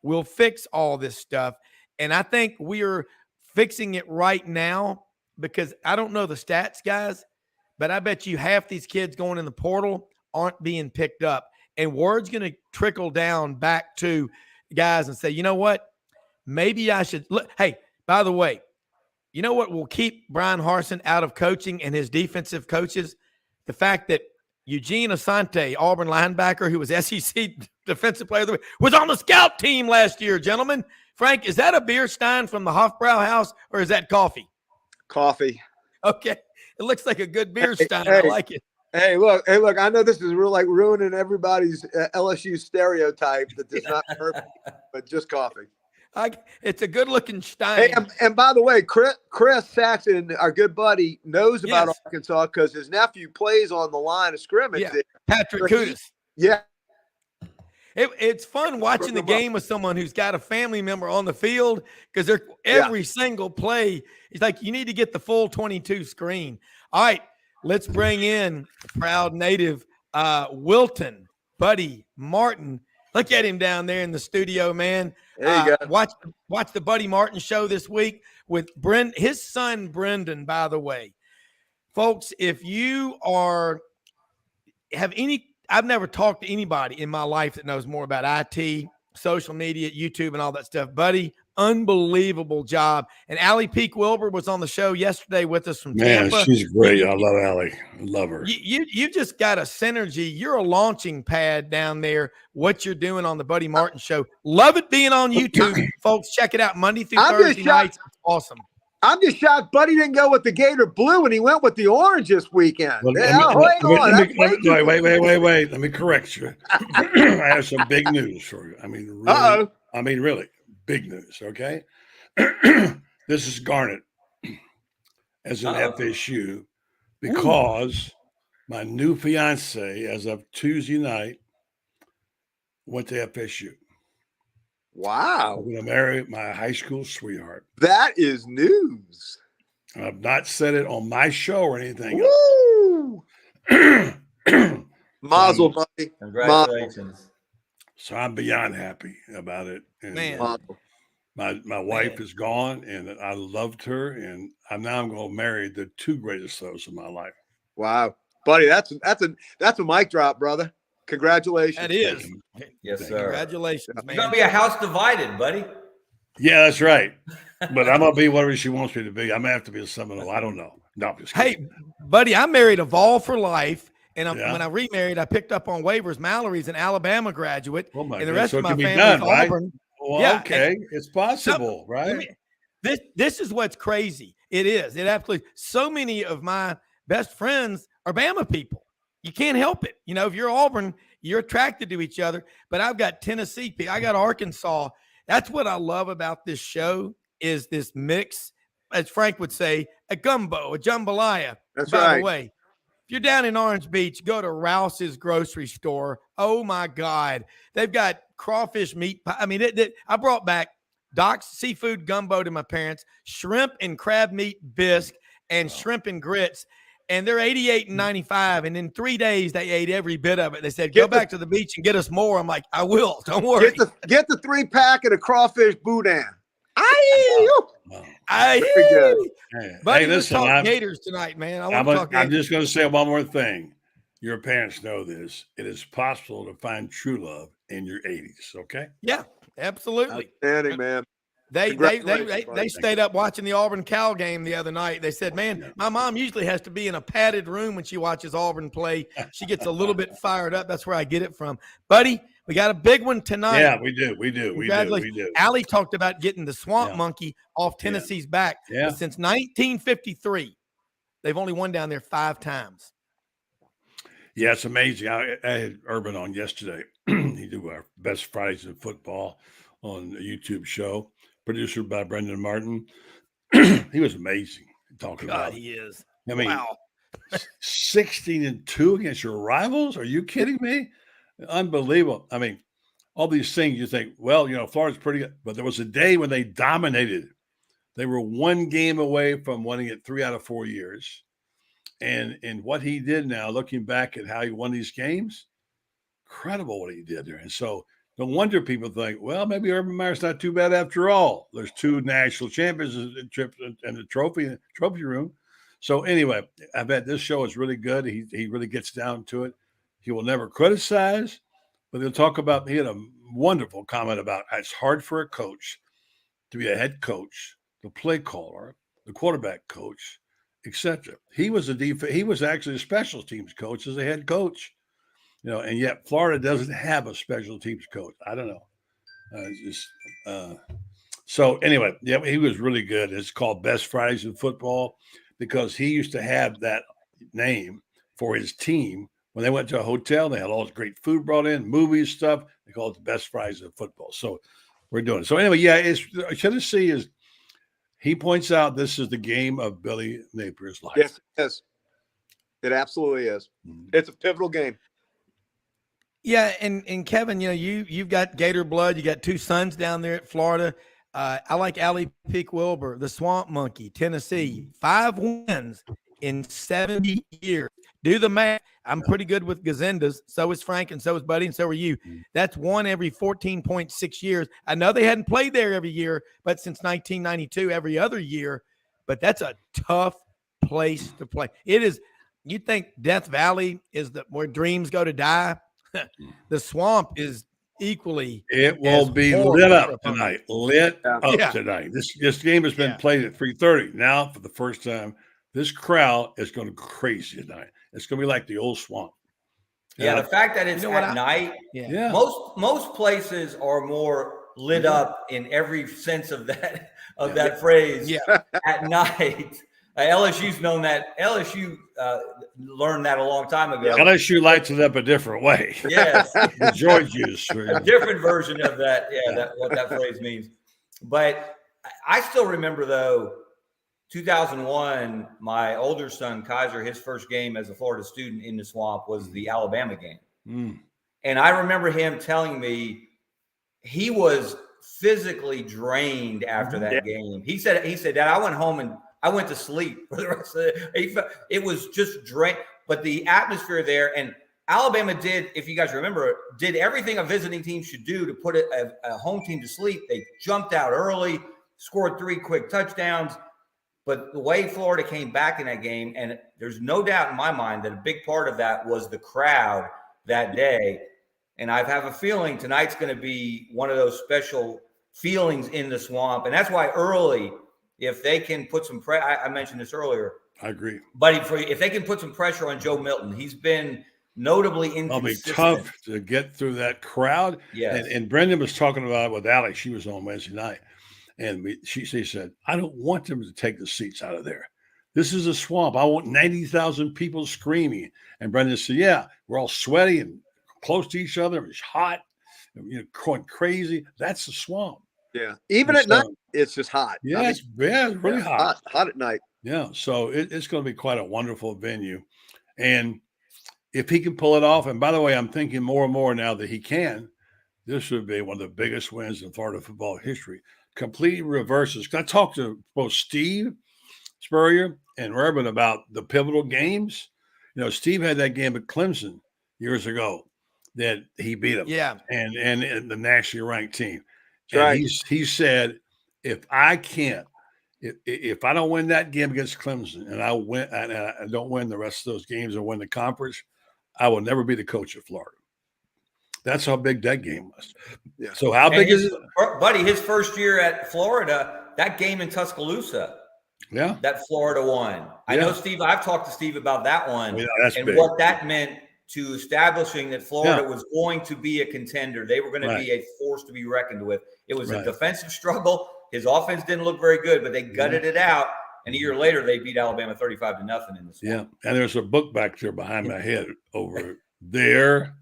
will fix all this stuff. And I think we are fixing it right now, because I don't know the stats, guys, but I bet you half these kids going in the portal aren't being picked up. And word's going to trickle down back to guys and say, you know what? Maybe I should look. Hey, by the way, you know what will keep Brian Harsin out of coaching and his defensive coaches? The fact that Eugene Asante, Auburn linebacker, who was SEC Defensive Player of the Week, was on the scout team last year, gentlemen. Frank, is that a beer stein from the Hofbrau house, or is that coffee? Coffee. Okay. It looks like a good beer stein. I like it. Hey, look, I know this is ruining everybody's LSU stereotype that does not perfect, but just coffee. It's a good-looking stein. Hey, and by the way, Chris Saxon, our good buddy, knows about Arkansas because his nephew plays on the line of scrimmage. Yeah. Patrick Kudus. Yeah. It's fun watching the game with someone who's got a family member on the field, because they're every single play. He's like, you need to get the full 22 screen. All right, let's bring in proud native Wilton, Buddy Martin. Look at him down there in the studio, man. There you go. Watch the Buddy Martin show this week with his son Brendan, by the way. Folks, if you I've never talked to anybody in my life that knows more about IT, social media, YouTube, and all that stuff. Buddy, unbelievable job. And Allie Peak Wilbur was on the show yesterday with us from Tampa. Man, she's great. I love Allie. I love her. You just got a synergy. You're a launching pad down there, what you're doing on the Buddy Martin show. Love it being on YouTube. Folks, check it out Monday through Thursday nights. It's awesome. I'm just shocked Buddy didn't go with the Gator blue and he went with the orange this weekend. Wait. Let me correct you. I have some big news for you. I mean, really big news. Okay. This is Garnet as an FSU because my new fiance, as of Tuesday night, went to FSU. Wow. I'm going to marry my high school sweetheart. That is news. I've not said it on my show or anything Woo! Mazel, buddy. Congratulations. So I'm beyond happy about it. And Man. My wife is gone, and I loved her, and I'm going to marry the 2 greatest loves of my life. Wow. Buddy, that's a mic drop, brother. Congratulations. That is. Yes, sir. Congratulations, It's man. gonna be a house divided, buddy. Yeah, that's right. But I'm gonna be whatever she wants me to be. I'm gonna have to be a Seminole. I don't know. No, I'm just kidding. Hey, buddy, I married a Vol for life. And Yeah. when I remarried, I picked up on waivers. Mallory's an Alabama graduate. Oh my and the goodness. rest So of it my can be family's done, right? Auburn. Well, Yeah, okay. It's possible, right? This is what's crazy. It is. It absolutely. So many of my best friends are Bama people. You can't help it. You know, if you're Auburn, you're attracted to each other. But I've got Tennessee people. I got Arkansas. That's what I love about this show is this mix, as Frank would say, a gumbo, a jambalaya. That's By right. the way, if you're down in Orange Beach, go to Rouse's grocery store. Oh my God. They've got crawfish meat pie. I mean, I brought back Doc's seafood gumbo to my parents, shrimp and crab meat bisque, and shrimp and grits. And they're 88 and 95. And in 3 days, they ate every bit of it. They said, go back to the beach and get us more. I'm like, I will. Don't worry. Get the 3-pack of the crawfish boudin. Very good. Buddy, Hey, let's listen, talk Gators tonight, man. I'm just going to say one more thing. Your parents know this. It is possible to find true love in your 80s. Okay. Yeah, absolutely. Outstanding, man. They Congratulations, stayed up watching the Auburn Cal game the other night. They said, man, my mom usually has to be in a padded room when she watches Auburn play. She gets a little bit fired up. That's where I get it from. Buddy, we got a big one tonight. Yeah, we do. Congratulations. Allie talked about getting the Swamp Monkey off Tennessee's back. Yeah. But since 1953, they've only won down there 5 times. Yeah, it's amazing. I had Urban on yesterday. He did our Best Fridays in Football on a YouTube show, produced by Brendan Martin. He was amazing talking about it. He is. I mean, wow. 16-2 against your rivals? Are you kidding me? Unbelievable. I mean, all these things you think, well, you know, Florida's pretty good. But there was a day when they dominated. They were 1 game away from winning it 3 out of 4 years. And what he did now, looking back at how he won these games, incredible what he did there. And so no wonder people think, well, maybe Urban Meyer's not too bad after all. There's 2 national championships and the trophy room. So anyway, I bet this show is really good. He really gets down to it. He will never criticize, but he'll talk about, he had a wonderful comment about it's hard for a coach to be a head coach, the play caller, the quarterback coach, etc. He was he was actually a special teams coach as a head coach, you know, and yet Florida doesn't have a special teams coach. I don't know. So anyway, yeah, he was really good. It's called Best Fridays in Football because he used to have that name for his team. When they went to a hotel, they had all this great food brought in, movies, stuff. They call it the Best Fridays in Football. So we're doing it. So anyway, yeah, Tennessee is. He points out this is the game of Billy Napier's life. Yes, it is. It absolutely is. It's a pivotal game. Yeah, and Kevin, you know, you've got Gator blood. You got 2 sons down there at Florida. I like Allie Peak Wilbur, the Swamp Monkey, Tennessee. 5 wins in 70 years. Do the math. I'm pretty good with Gazendas. So is Frank, and so is Buddy, and so are you. That's 1 every 14.6 years. I know they hadn't played there every year, but since 1992, every other year. But that's a tough place to play. It is. You think Death Valley is where dreams go to die? The Swamp is equally. It will be lit up tonight. Lit up tonight. This game has been played at 3:30. Now, for the first time, this crowd is going to go crazy tonight. It's going to be like the old Swamp. Yeah, the fact that it's at night. Yeah. Most places are more lit up in every sense of that phrase. Yeah. At night. LSU's known that. LSU learned that a long time ago. LSU lights it up a different way. Yes. The George use. A different version of that. Yeah, what that phrase means. But I still remember, though, 2001, my older son, Kaiser, his first game as a Florida student in the Swamp was the Alabama game. And I remember him telling me he was physically drained after that game. He said, Dad, I went home and I went to sleep for the rest of it was just drained. But the atmosphere there, and Alabama did, if you guys remember, did everything a visiting team should do to put a home team to sleep. They jumped out early, scored 3 quick touchdowns. But the way Florida came back in that game, and there's no doubt in my mind that a big part of that was the crowd that day. And I have a feeling tonight's going to be one of those special feelings in the Swamp. And that's why early, if they can put some pressure, I mentioned this earlier. I agree. But if they can put some pressure on Joe Milton, he's been notably inconsistent. It'll be tough to get through that crowd. Yes. And Brendan was talking about it with Alex. She was on Wednesday night. And she said, I don't want them to take the seats out of there. This is a Swamp. I want 90,000 people screaming. And Brendan said, yeah, we're all sweaty and close to each other. It's hot, going crazy. That's the Swamp. Yeah. Even at night, it's just hot. Yeah, it's really hot. Hot at night. Yeah. So it's going to be quite a wonderful venue. And if he can pull it off, and by the way, I'm thinking more and more now that he can, this would be one of the biggest wins in Florida football history. Completely reverses. I talked to both Steve Spurrier and Urban about the pivotal games. Steve had that game at Clemson years ago that he beat them. Yeah. And the nationally ranked team. Right. He said, if I don't win that game against Clemson and I don't win the rest of those games or win the conference, I will never be the coach of Florida. That's how big that game was. Yeah. So how big is it? Buddy, his first year at Florida, that game in Tuscaloosa. Yeah. That Florida won. I know Steve, I've talked to Steve about that one and big. what that meant to establishing that Florida was going to be a contender. They were going to be a force to be reckoned with. It was a defensive struggle. His offense didn't look very good, but they gutted it out. And a year later, they beat Alabama 35-0 in the Swamp. Yeah. And there's a book back there behind my head over there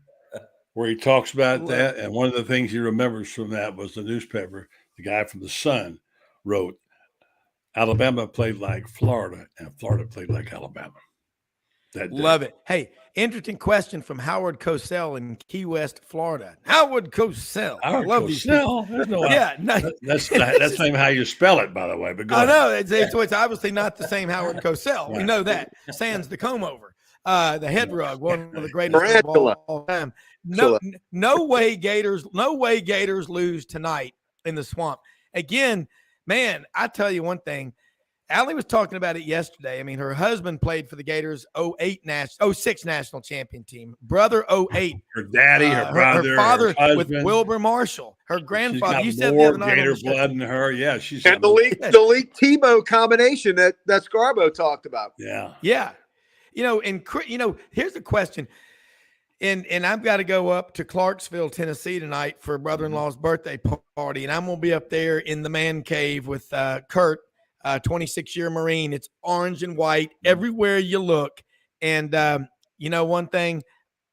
where he talks about that. And one of the things he remembers from that was the newspaper, the guy from the Sun wrote, Alabama played like Florida and Florida played like Alabama. Love it. Hey, interesting question from Howard Cosell in Key West, Florida. Howard Cosell. Howard love Cosell. These people. That's not even how you spell it, by the way. But I know it's obviously not the same Howard Cosell. We know that. Sans the comb over, the head rug, one of the greatest of all time. No way Gators lose tonight in the Swamp. Again, man, I tell you one thing. Allie was talking about it yesterday. I mean, her husband played for the Gators 06 national champion team. Brother 08. Her daddy, her brother, her father her with Wilbur Marshall. Her grandfather. You said the other night Gator blood in her. Yeah, she's and the Leak Tebow combination that Scarbo talked about. Yeah, yeah. Here's the question. And I've got to go up to Clarksville, Tennessee tonight for brother-in-law's birthday party, and I'm gonna be up there in the man cave with Kurt. 26-year Marine. It's orange and white everywhere you look. And one thing,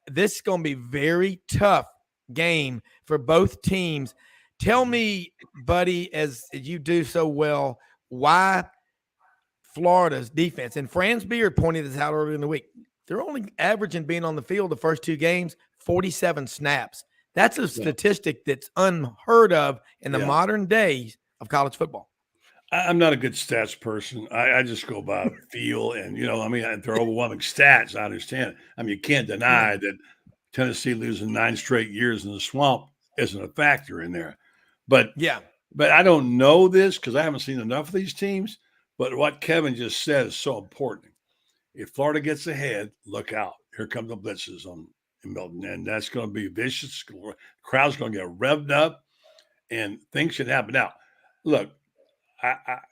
this is going to be very tough game for both teams. Tell me, buddy, as you do so well, why Florida's defense, and Franz Beard pointed this out earlier in the week, they're only averaging being on the field the first two games, 47 snaps. That's a statistic that's unheard of in the modern days of college football. I'm not a good stats person. I just go by feel and, they're overwhelming stats. I understand it. I mean, you can't deny that Tennessee losing 9 straight years in the Swamp isn't a factor in there. But I don't know this because I haven't seen enough of these teams. But what Kevin just said is so important. If Florida gets ahead, look out. Here come the blitzes in Milton. And that's going to be vicious. The crowd's going to get revved up and things should happen. Now, look,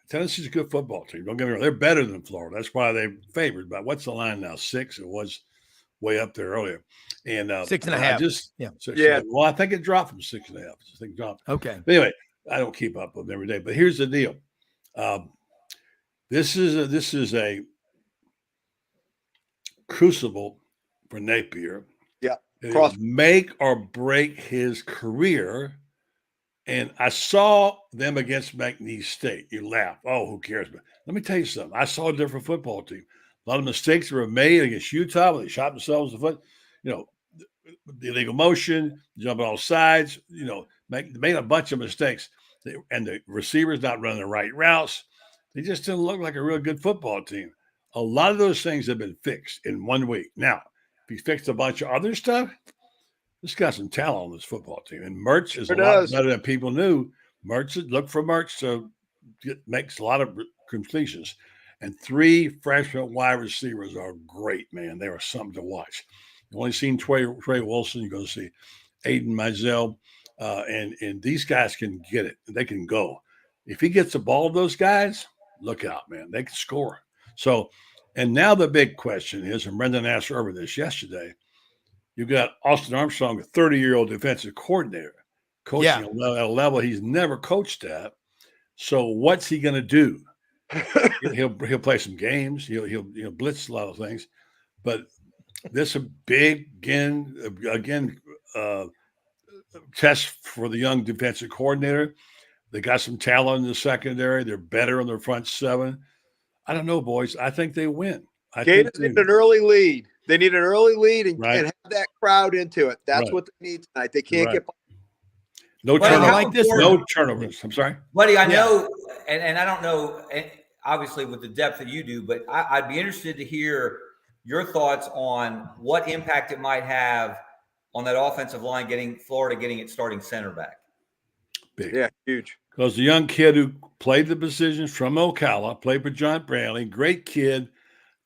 Tennessee's a good football team. Don't get me wrong. They're better than Florida. That's why they're favored. But what's the line now? 6? It was way up there earlier. And 6.5. Well, I think it dropped from 6.5. I think it dropped. Okay. But anyway, I don't keep up with them every day. But here's the deal. This is a crucible for Napier. Yeah. Make or break his career. And I saw them against McNeese State. You laugh. Oh, who cares? But let me tell you something. I saw a different football team. A lot of mistakes were made against Utah when they shot themselves in the foot. The illegal motion, jumping off sides, made a bunch of mistakes. And the receivers not running the right routes. They just didn't look like a real good football team. A lot of those things have been fixed in 1 week. Now, if he fixed a bunch of other stuff, this got some talent on this football team. And Mertz is a lot better than people knew. Look for Mertz to makes a lot of completions. And 3 freshman wide receivers are great, man. They are something to watch. You've only seen Trey Wilson. You go to see Aiden Mizell, and these guys can get it. They can go. If he gets the ball to those guys, look out, man. They can score. So, and now the big question is, and Brendan asked Urban this yesterday, you got Austin Armstrong, a 30-year-old defensive coordinator, coaching at a level he's never coached at. So what's he going to do? he'll play some games. He'll blitz a lot of things. But this is a big, again, test for the young defensive coordinator. They got some talent in the secondary. They're better on their front seven. I don't know, boys. I think they win. Gators need an early lead. They need an early lead and have that crowd into it. That's what they need tonight. They can't get no turnovers. No turnovers. I'm sorry, buddy. I know, and I don't know, obviously with the depth that you do, but I'd be interested to hear your thoughts on what impact it might have on that offensive line getting its starting center back. Big. Yeah, huge. Because the young kid who played the positions from Ocala, played for John Brownlee, great kid,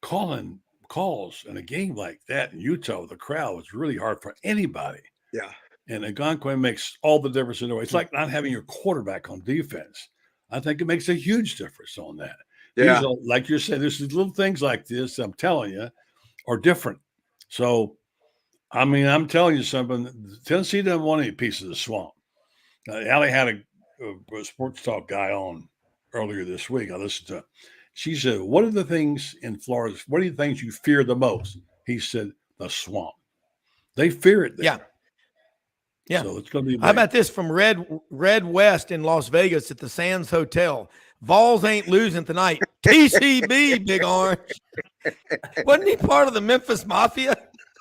calling calls in a game like that in Utah with the crowd was really hard for anybody. Yeah. And Algonquin makes all the difference in the way. It's like not having your quarterback on defense. I think it makes a huge difference on that. Yeah. Like you're saying, there's these little things like this, I'm telling you, are different. So, I mean, I'm telling you something. Tennessee doesn't want any piece of the swamp. Allie had a sports talk guy on earlier this week. I listened to. She said, "What are the things in Florida? What are the things you fear the most?" He said, "The swamp." They fear it there. Yeah. Yeah. So it's going to be big. How about this from Red West in Las Vegas at the Sands Hotel? Vols ain't losing tonight. TCB, Big Orange. Wasn't he part of the Memphis Mafia?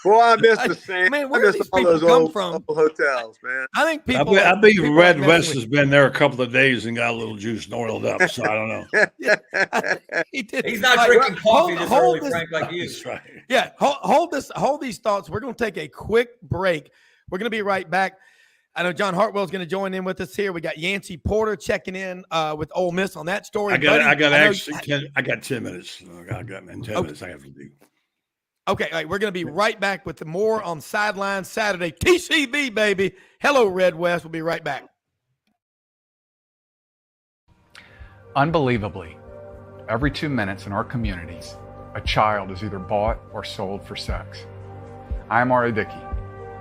Well, I miss the same. Man, where do these all people those come old from? Hotels, man. I think people. I bet people Red like West has been there a couple of days and got a little juice and oiled up. So I don't know. He did. He's not drinking coffee this early, Frank, like you. That's right. Yeah, hold these thoughts. We're going to take a quick break. We're going to be right back. I know John Hartwell is going to join in with us here. We got Yancy Porter checking in with Ole Miss on that story. I got 10 minutes. I got 10 minutes. I have to do. Okay, all right, we're going to be right back with more on Sidelines Saturday. TCB, baby. Hello, Red West. We'll be right back. Unbelievably, every 2 minutes in our communities, a child is either bought or sold for sex. I am R.A. Dickey,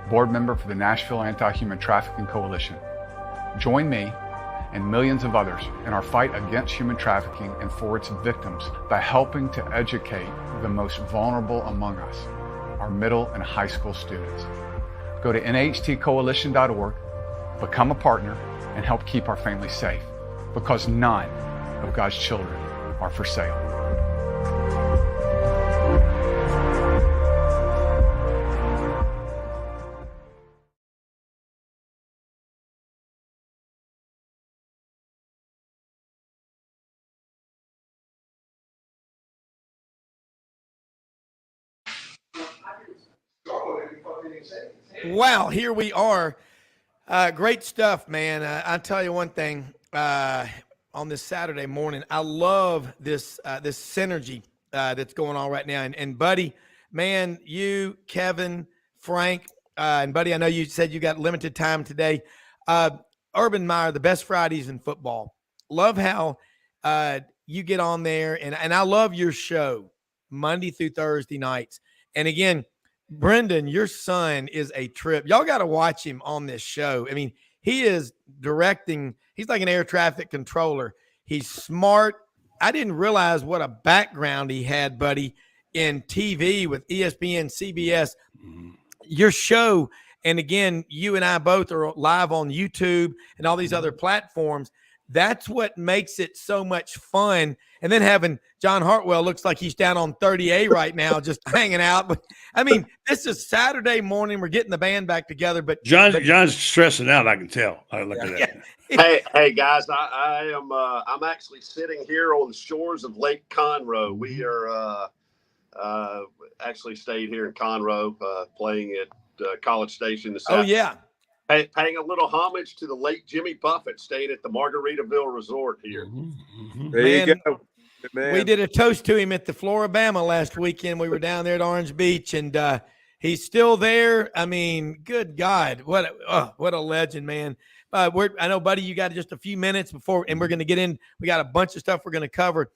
board member for the Nashville Anti-Human Trafficking Coalition. Join me and millions of others in our fight against human trafficking and for its victims by helping to educate the most vulnerable among us, our middle and high school students. Go to nhtcoalition.org, become a partner, and help keep our families safe, because none of God's children are for sale. Wow, here we are. Great stuff, man. I'll tell you one thing. On this Saturday morning, I love this synergy that's going on right now. And Buddy, man, you, Kevin, Frank, and Buddy, I know you said you got limited time today. Urban Meyer, the best Fridays in football. Love how you get on there, and I love your show Monday through Thursday nights. And again, Brendan, your son is a trip. Y'all got to watch him on this show. I mean, he is directing. He's like an air traffic controller. He's smart. I didn't realize what a background he had, Buddy, in TV with ESPN, CBS. Your show, and again, you and I both are live on YouTube and all these other platforms. That's what makes it so much fun. And then having John Hartwell looks like he's down on 30A right now, just hanging out. But I mean, this is Saturday morning. We're getting the band back together. But John's stressing out. I can tell. I look at that. Hey guys, I'm actually sitting here on the shores of Lake Conroe. We are actually stayed here in Conroe, playing at College Station this afternoon. Oh yeah. Paying a little homage to the late Jimmy Buffett, staying at the Margaritaville Resort here. There you go. Man. We did a toast to him at the Floribama last weekend. We were down there at Orange Beach, and He's still there. I mean, good God, what a legend, man. I know, buddy, you got just a few minutes before, and we're going to get in. We got a bunch of stuff we're going to cover.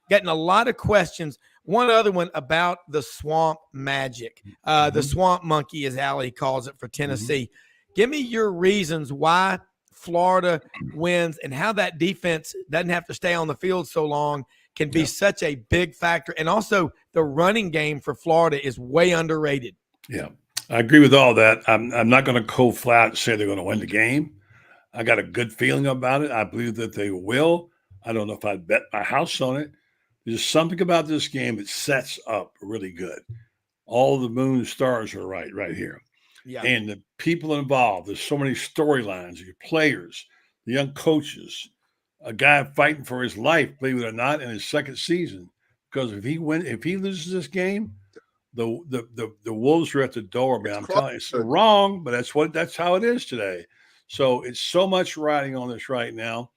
Getting a lot of questions. One other one about the swamp magic, the swamp monkey, as Allie calls it for Tennessee. Give me your reasons why Florida wins and how that defense doesn't have to stay on the field so long, can be such a big factor. And also the running game for Florida is way underrated. Yeah, I agree with all that. I'm not going to go flat and say they're going to win the game. I got a good feeling about it. I believe that they will. I don't know if I'd bet my house on it. There's something about this game that sets up really good. All the moon and stars are right here. Yeah. And the people involved, there's so many storylines, your players, the young coaches, a guy fighting for his life, believe it or not, in his second season. Because if he loses this game, the Wolves are at the door, man. I'm telling you, it's wrong, but that's how it is today. So it's so much riding on this right now.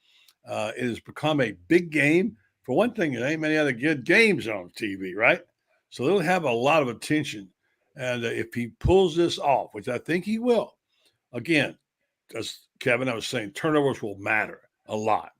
It has become a big game. For one thing, there ain't many other good games on TV, right? So they'll have a lot of attention. And if he pulls this off, which I think he will, again, as Kevin, I was saying, turnovers will matter a lot.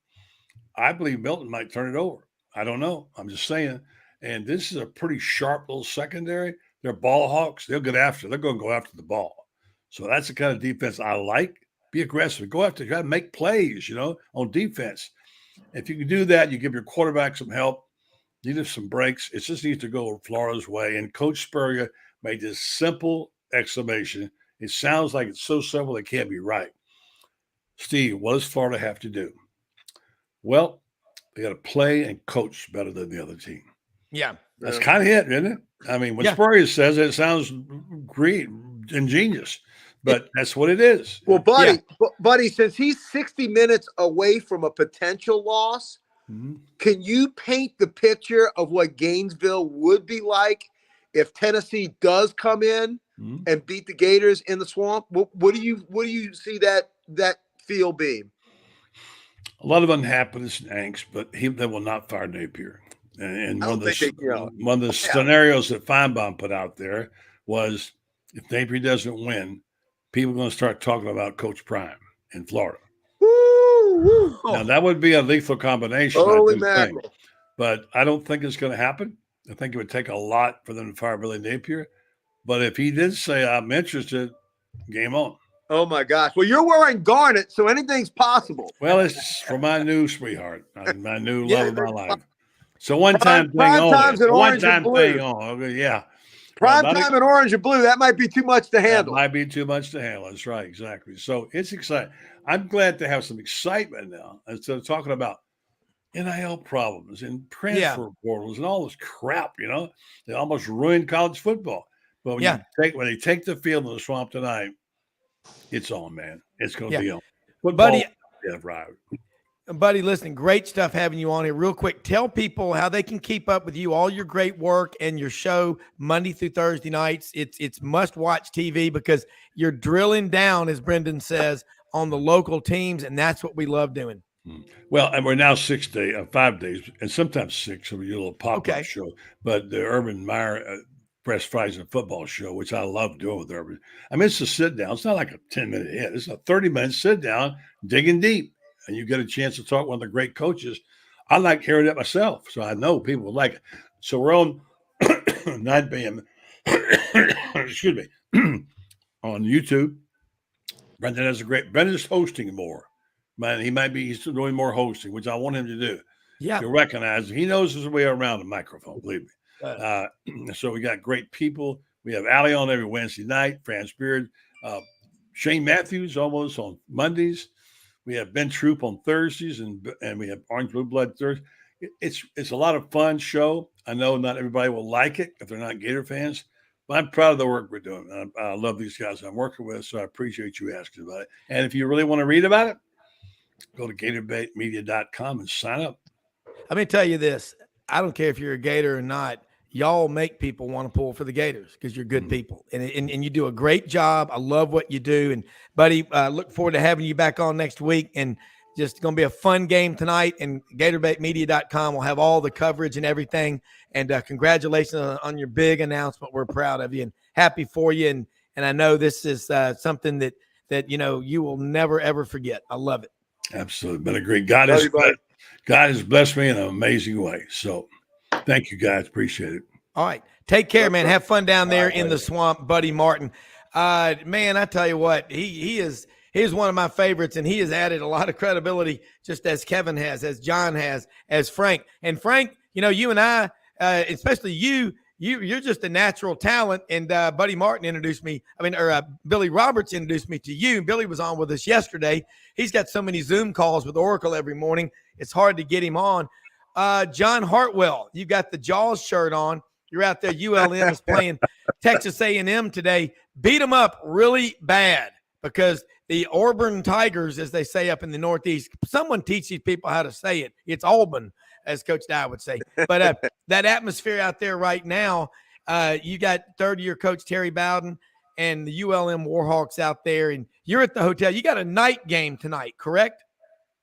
I believe Milton might turn it over. I don't know. I'm just saying. And this is a pretty sharp little secondary. They're ball hawks. They're going to go after the ball. So that's the kind of defense I like. Be aggressive. Go after. You got to make plays, on defense. If you can do that, you give your quarterback some help. You need some breaks. It just needs to go Florida's way. And Coach Spurrier made this simple exclamation. It sounds like it's so simple it can't be right. Steve, what does Florida have to do? Well, they got to play and coach better than the other team. Yeah. That's kind of it, isn't it? I mean, when Spurrier says it sounds great, ingenious, but that's what it is. Well, buddy, since he's 60 minutes away from a potential loss, can you paint the picture of what Gainesville would be like if Tennessee does come in and beat the Gators in the swamp? What do you see that feel being? A lot of unhappiness and angst, but they will not fire Napier. And one of the scenarios that Feinbaum put out there was if Napier doesn't win, people are going to start talking about Coach Prime in Florida. Now, that would be a lethal combination. Holy mackerel. But I don't think it's going to happen. I think it would take a lot for them to fire Billy Napier. But if he did say, I'm interested, game on. Oh, my gosh. Well, you're wearing garnet, so anything's possible. Well, it's for my new sweetheart, my new love of my life. So one-time thing only. One-time thing only. Yeah. Prime time in orange and blue, that might be too much to handle. That might be too much to handle. That's right, exactly. So it's exciting. I'm glad to have some excitement now instead of talking about NIL problems and transfer portals and all this crap, They almost ruined college football. But when they take the field in the swamp tonight, it's on, man. It's going to be on. Football, Buddy, listen, great stuff having you on here. Real quick, tell people how they can keep up with you, all your great work and your show Monday through Thursday nights. It's must-watch TV because you're drilling down, as Brendan says, on the local teams, and that's what we love doing. Well, and we're now 5 days, and sometimes 6, so we do a little pop-up show. But the Urban Meyer Press Fries and Football show, which I love doing with Urban. I mean, it's a sit-down. It's not like a 10-minute hit. It's a 30-minute sit-down, digging deep. And you get a chance to talk to one of the great coaches. I like hearing that myself, so I know people would like it. So we're on 9 p.m. excuse me, on YouTube. Brendan's hosting more. Man, he's doing more hosting, which I want him to do. Yeah. To recognize he knows his way around the microphone, believe me. So we got great people. We have Allie on every Wednesday night, Franz Beard, Shane Matthews almost on Mondays. We have Ben Troop on Thursdays, and we have Orange Blue Blood Thursday. It's a lot of fun show. I know not everybody will like it if they're not Gator fans, but I'm proud of the work we're doing. I love these guys I'm working with, so I appreciate you asking about it. And if you really want to read about it, go to GatorBaitMedia.com and sign up. Let me tell you this. I don't care if you're a Gator or not. Y'all make people want to pull for the Gators because you're good people. And you do a great job. I love what you do. And, buddy, look forward to having you back on next week. And Just going to be a fun game tonight, and GatorBaitMedia.com will have all the coverage and everything. And congratulations on your big announcement. We're proud of you and happy for you. And I know this is something that you will never ever forget. I love it. Absolutely, been a great God has blessed me in an amazing way. So, thank you guys, appreciate it. All right, take care, man. Have fun down there in the swamp, Buddy Martin. Man, I tell you what, he is one of my favorites, and he has added a lot of credibility, just as Kevin has, as John has, as Frank. And Frank, you and I, especially you're just a natural talent. And Buddy Martin introduced me. Billy Roberts introduced me to you. Billy was on with us yesterday. He's got so many Zoom calls with Oracle every morning. It's hard to get him on. John Hartwell, you got the Jaws shirt on. You're out there. ULM is playing Texas A&M today. Beat them up really bad because the Auburn Tigers, as they say up in the Northeast, someone teach these people how to say it. It's Auburn, as Coach Dye would say. But that atmosphere out there right now, you got third-year coach Terry Bowden and the ULM Warhawks out there, and you're at the hotel. You got a night game tonight, correct?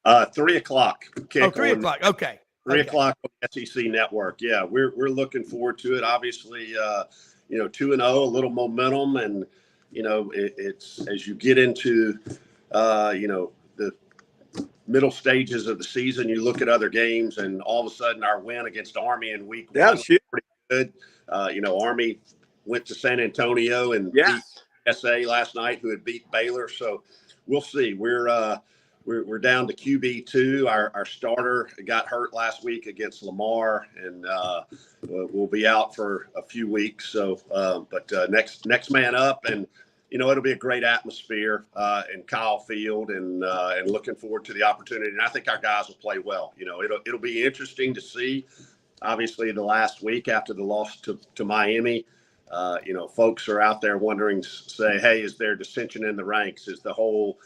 3 o'clock. Oh, 3 o'clock. Okay. 3 o'clock on SEC Network. Yeah, we're looking forward to it. Obviously, 2-0, a little momentum, and it's as you get into the middle stages of the season, you look at other games, and all of a sudden our win against Army in week 1 was pretty good. Army went to San Antonio and beat SA last night, who had beat Baylor. So we'll see. We're down to QB2. Our starter got hurt last week against Lamar, and we'll be out for a few weeks. So, but next man up, and it'll be a great atmosphere in Kyle Field, and looking forward to the opportunity. And I think our guys will play well. It'll be interesting to see. Obviously, the last week after the loss to Miami, folks are out there wondering, say, hey, is there dissension in the ranks? Is the whole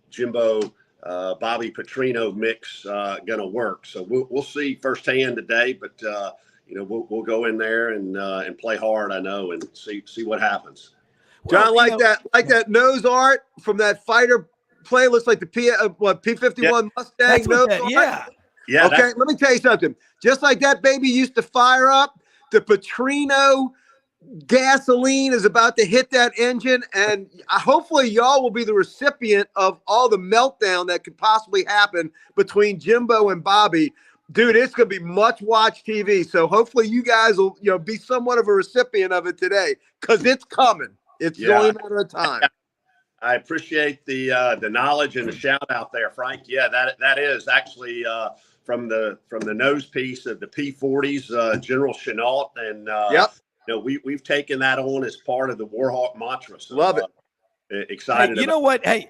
Jimbo, Bobby Petrino mix going to work? So we'll see firsthand today, but we'll go in there and play hard, I know, and see what happens. John, like that nose art from that fighter plane, looks like the P-51 Mustang nose art. Yeah. Okay, let me tell you something. Just like that baby used to fire up, the Petrino gasoline is about to hit that engine, and hopefully y'all will be the recipient of all the meltdown that could possibly happen between Jimbo and Bobby. Dude, it's going to be much watch TV. So hopefully you guys will, be somewhat of a recipient of it today, because it's coming. It's only a matter of time. I appreciate the knowledge and the shout out there, Frank. Yeah, that is actually from the nose piece of the P-40s, General Chenault, and we've taken that on as part of the Warhawk mantra. So, love it. Excited. Hey, you know what? Hey,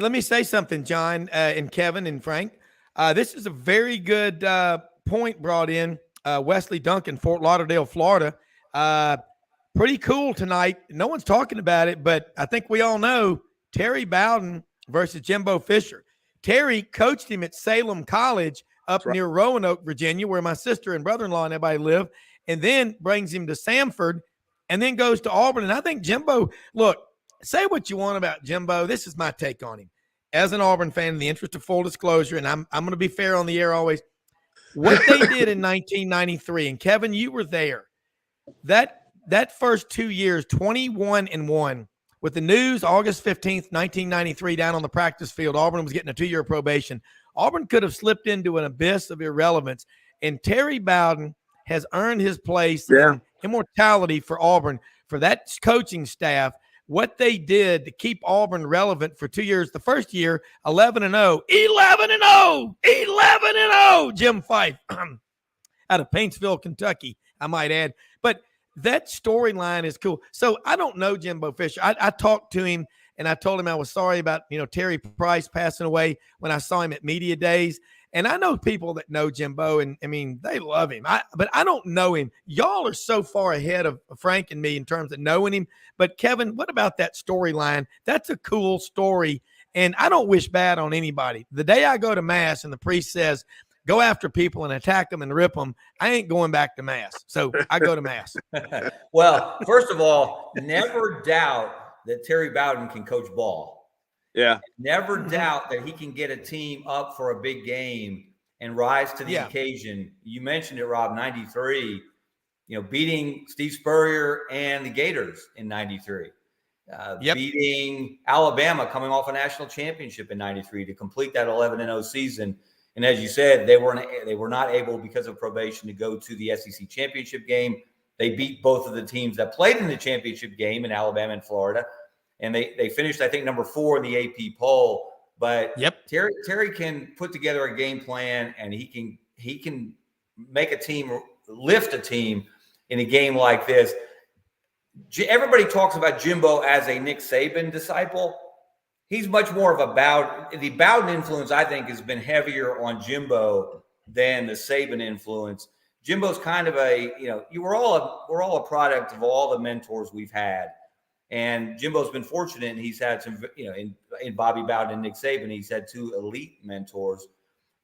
let me say something, John and Kevin and Frank. This is a very good point brought in. Wesley Duncan, Fort Lauderdale, Florida. Pretty cool tonight. No one's talking about it, but I think we all know Terry Bowden versus Jimbo Fisher. Terry coached him at Salem College up near Roanoke, Virginia, where my sister and brother-in-law and everybody live, and then brings him to Samford and then goes to Auburn. And I think Jimbo, look, say what you want about Jimbo. This is my take on him. As an Auburn fan, in the interest of full disclosure, and I'm going to be fair on the air always, what they did in 1993, and Kevin, you were there, that first 2 years, 21-1, with the news August 15th, 1993, down on the practice field, Auburn was getting a 2-year probation. Auburn could have slipped into an abyss of irrelevance, and Terry Bowden has earned his place in immortality for Auburn, for that coaching staff, what they did to keep Auburn relevant for 2 years. The first year, 11-0, 11-0, Jim Fife out of Paintsville, Kentucky, I might add. But that storyline is cool. So I don't know Jimbo Fisher. I talked to him, and I told him I was sorry about, Terry Price passing away when I saw him at Media Days. And I know people that know Jimbo, and they love him. But I don't know him. Y'all are so far ahead of Frank and me in terms of knowing him. But Kevin, what about that storyline? That's a cool story. And I don't wish bad on anybody. The day I go to Mass and the priest says, go after people and attack them and rip them, I ain't going back to Mass. So I go to Mass. Well, first of all, never doubt that Terry Bowden can coach ball. Yeah. Never doubt that he can get a team up for a big game and rise to the occasion. You mentioned it, Rob, 93, beating Steve Spurrier and the Gators in 93. Beating Alabama, coming off a national championship in 93 to complete that 11-0 season. And as you said, they were not able, because of probation, to go to the SEC championship game. They beat both of the teams that played in the championship game in Alabama and Florida. And they finished, I think, number 4 in the AP poll. But Terry can put together a game plan, and he can make a team, lift a team in a game like this. Everybody talks about Jimbo as a Nick Saban disciple. He's much more of a Bowden. The Bowden influence, I think, has been heavier on Jimbo than the Saban influence. Jimbo's kind of we're all a product of all the mentors we've had. And Jimbo's been fortunate, and he's had some, in Bobby Bowden and Nick Saban, he's had 2 elite mentors.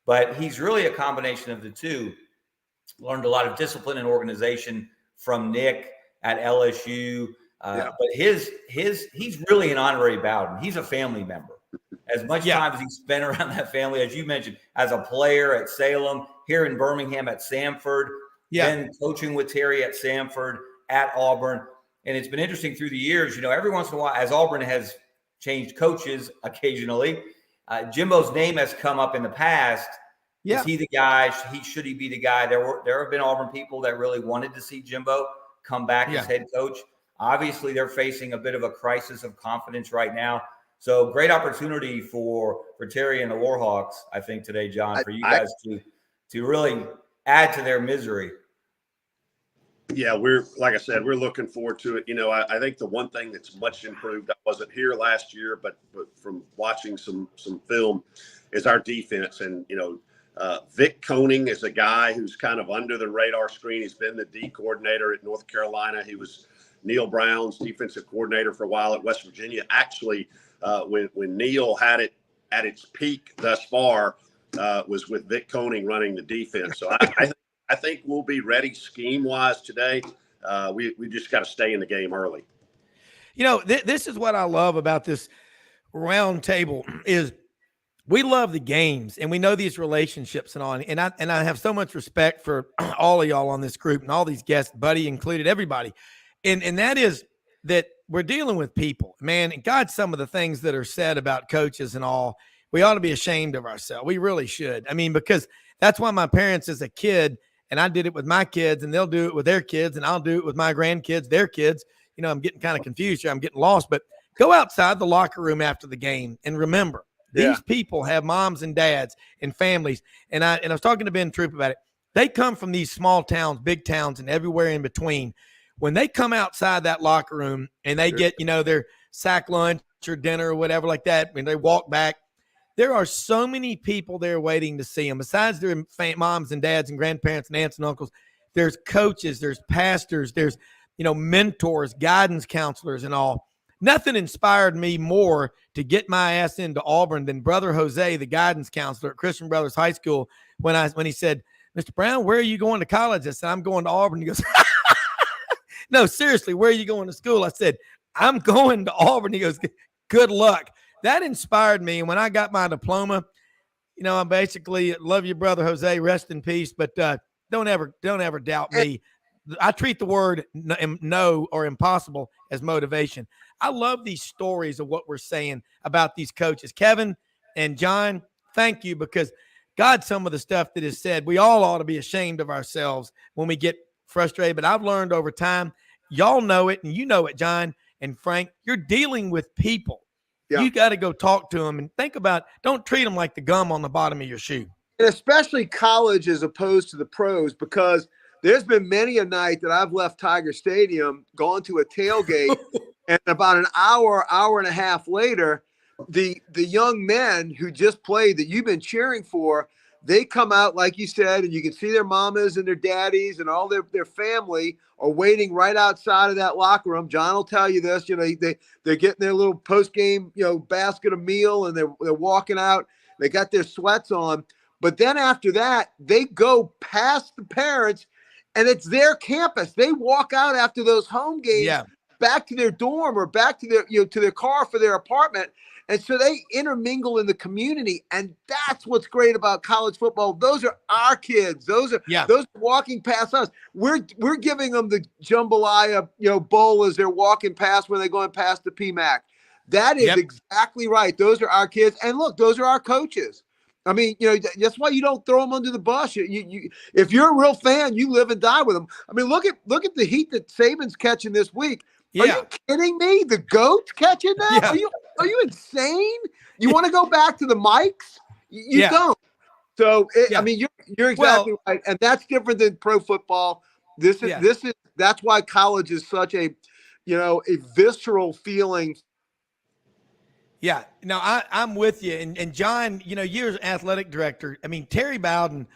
But he's really a combination of the two. Learned a lot of discipline and organization from Nick at LSU. But he's really an honorary Bowden. He's a family member. As much time as he spent around that family, as you mentioned, as a player at Salem, here in Birmingham at Samford, then coaching with Terry at Samford, at Auburn. And it's been interesting through the years, every once in a while, as Auburn has changed coaches occasionally, Jimbo's name has come up in the past. Is he the guy? Should he be the guy? There have been Auburn people that really wanted to see Jimbo come back as head coach. Obviously, they're facing a bit of a crisis of confidence right now. So great opportunity for Terry and the Warhawks, I think, today, John, for you guys to really add to their misery. Yeah, like I said, we're looking forward to it. I think the one thing that's much improved, I wasn't here last year, but from watching some film, is our defense. And, Vic Koenig is a guy who's kind of under the radar screen. He's been the D coordinator at North Carolina. He was Neil Brown's defensive coordinator for a while at West Virginia. Actually, when Neil had it at its peak thus far, was with Vic Koenig running the defense. So I think we'll be ready scheme-wise today. We just got to stay in the game early. This is what I love about this round table is we love the games and we know these relationships and all. And I have so much respect for all of y'all on this group and all these guests, Buddy included, everybody. And that is that we're dealing with people, man. And God, some of the things that are said about coaches and all, we ought to be ashamed of ourselves. We really should. I mean, because that's why my parents as a kid, and I did it with my kids, and they'll do it with their kids, and I'll do it with my grandkids, their kids. I'm getting kind of confused here. I'm getting lost. But go outside the locker room after the game and remember, these people have moms and dads and families. And I was talking to Ben Troop about it. They come from these small towns, big towns, and everywhere in between. When they come outside that locker room and they get, their sack lunch or dinner or whatever like that, when they walk back, there are so many people there waiting to see them. Besides their moms and dads and grandparents and aunts and uncles, there's coaches, there's pastors, there's, mentors, guidance counselors and all. Nothing inspired me more to get my ass into Auburn than Brother Jose, the guidance counselor at Christian Brothers High School, when he said, "Mr. Browne, where are you going to college?" I said, "I'm going to Auburn." He goes, "No, seriously, where are you going to school?" I said, "I'm going to Auburn." He goes, "Good luck." That inspired me. And when I got my diploma, I basically love you, Brother Jose, rest in peace. But don't ever doubt me. I treat the word no or impossible as motivation. I love these stories of what we're saying about these coaches. Kevin and John, thank you, because God, some of the stuff that is said, we all ought to be ashamed of ourselves when we get frustrated. But I've learned over time, y'all know it, and you know it, John and Frank, you're dealing with people. Yeah. You got to go talk to them and think about, don't treat them like the gum on the bottom of your shoe. And especially college as opposed to the pros, because there's been many a night that I've left Tiger Stadium, gone to a tailgate, and about an hour and a half later, the young men who just played that you've been cheering for, they come out, like you said, and you can see their mamas and their daddies and all their family are waiting right outside of that locker room. John will tell you this, they're getting their little post-game, basket of meal, and they're walking out. They got their sweats on. But then after that, they go past the parents, and it's their campus. They walk out after those home games back to their dorm or back to their, to their car for their apartment. And so they intermingle in the community. And that's what's great about college football. Those are our kids. Those are walking past us. We're giving them the jambalaya, bowl as they're walking past when they're going past the PMAC. That is exactly right. Those are our kids. And look, those are our coaches. I mean, that's why you don't throw them under the bus. If you're a real fan, you live and die with them. I mean, look at the heat that Saban's catching this week. Are you kidding me? The GOAT's catching that? Are you insane? You want to go back to the mics? You don't. So I mean, you're exactly right, and that's different than pro football. That's why college is such a visceral feeling. Yeah, no, I'm with you. And John, you're an athletic director. I mean, Terry Bowden,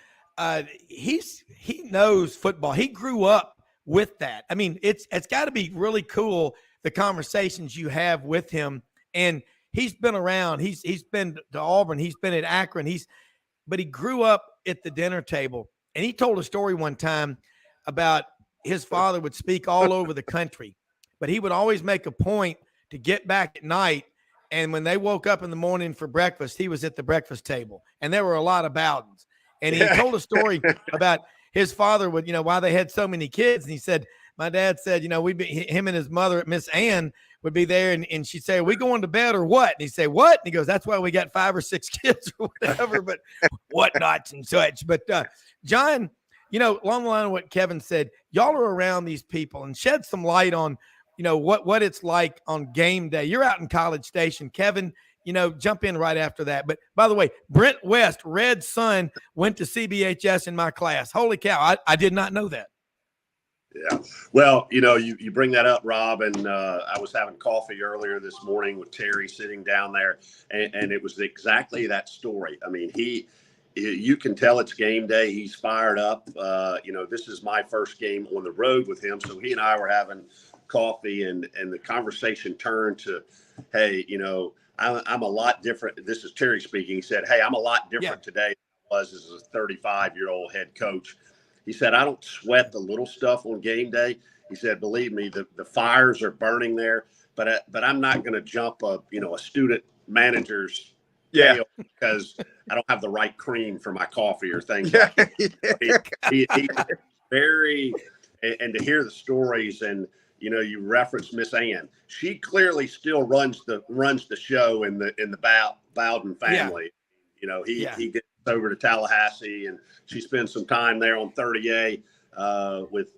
he knows football. He grew up with that. I mean, it's got to be really cool, the conversations you have with him. And he's been around. He's been to Auburn. He's been at Akron. But he grew up at the dinner table. And he told a story one time about his father would speak all over the country, but he would always make a point to get back at night. And when they woke up in the morning for breakfast, he was at the breakfast table. And there were a lot of Bowdens. And he told a story about his father would, why they had so many kids. And he said, my dad said, him and his mother, Miss Ann, would be there. And she'd say, are we going to bed or what? And he'd say, what? And he goes, that's why we got 5 or 6 kids or whatever, but whatnots and such. But John, along the line of what Kevin said, y'all are around these people and shed some light on, what it's like on game day. You're out in College Station. Kevin, jump in right after that. But by the way, Brent West, Red's son, went to CBHS in my class. Holy cow. I did not know that. Yeah. Well, you bring that up, Rob, and I was having coffee earlier this morning with Terry sitting down there, and it was exactly that story. I mean, you can tell it's game day. He's fired up. This is my first game on the road with him. So he and I were having coffee, and the conversation turned to, hey, I'm a lot different. This is Terry speaking. He said, hey, I'm a lot different today than I was as a 35-year-old head coach. He said, I don't sweat the little stuff on game day. He said, believe me, the fires are burning there, but I'm not going to jump a student manager's tail because I don't have the right cream for my coffee or things. He very, and to hear the stories, and you referenced Miss Ann. She clearly still runs the show in the Bowden family. He gets over to Tallahassee, and she spends some time there on 30A with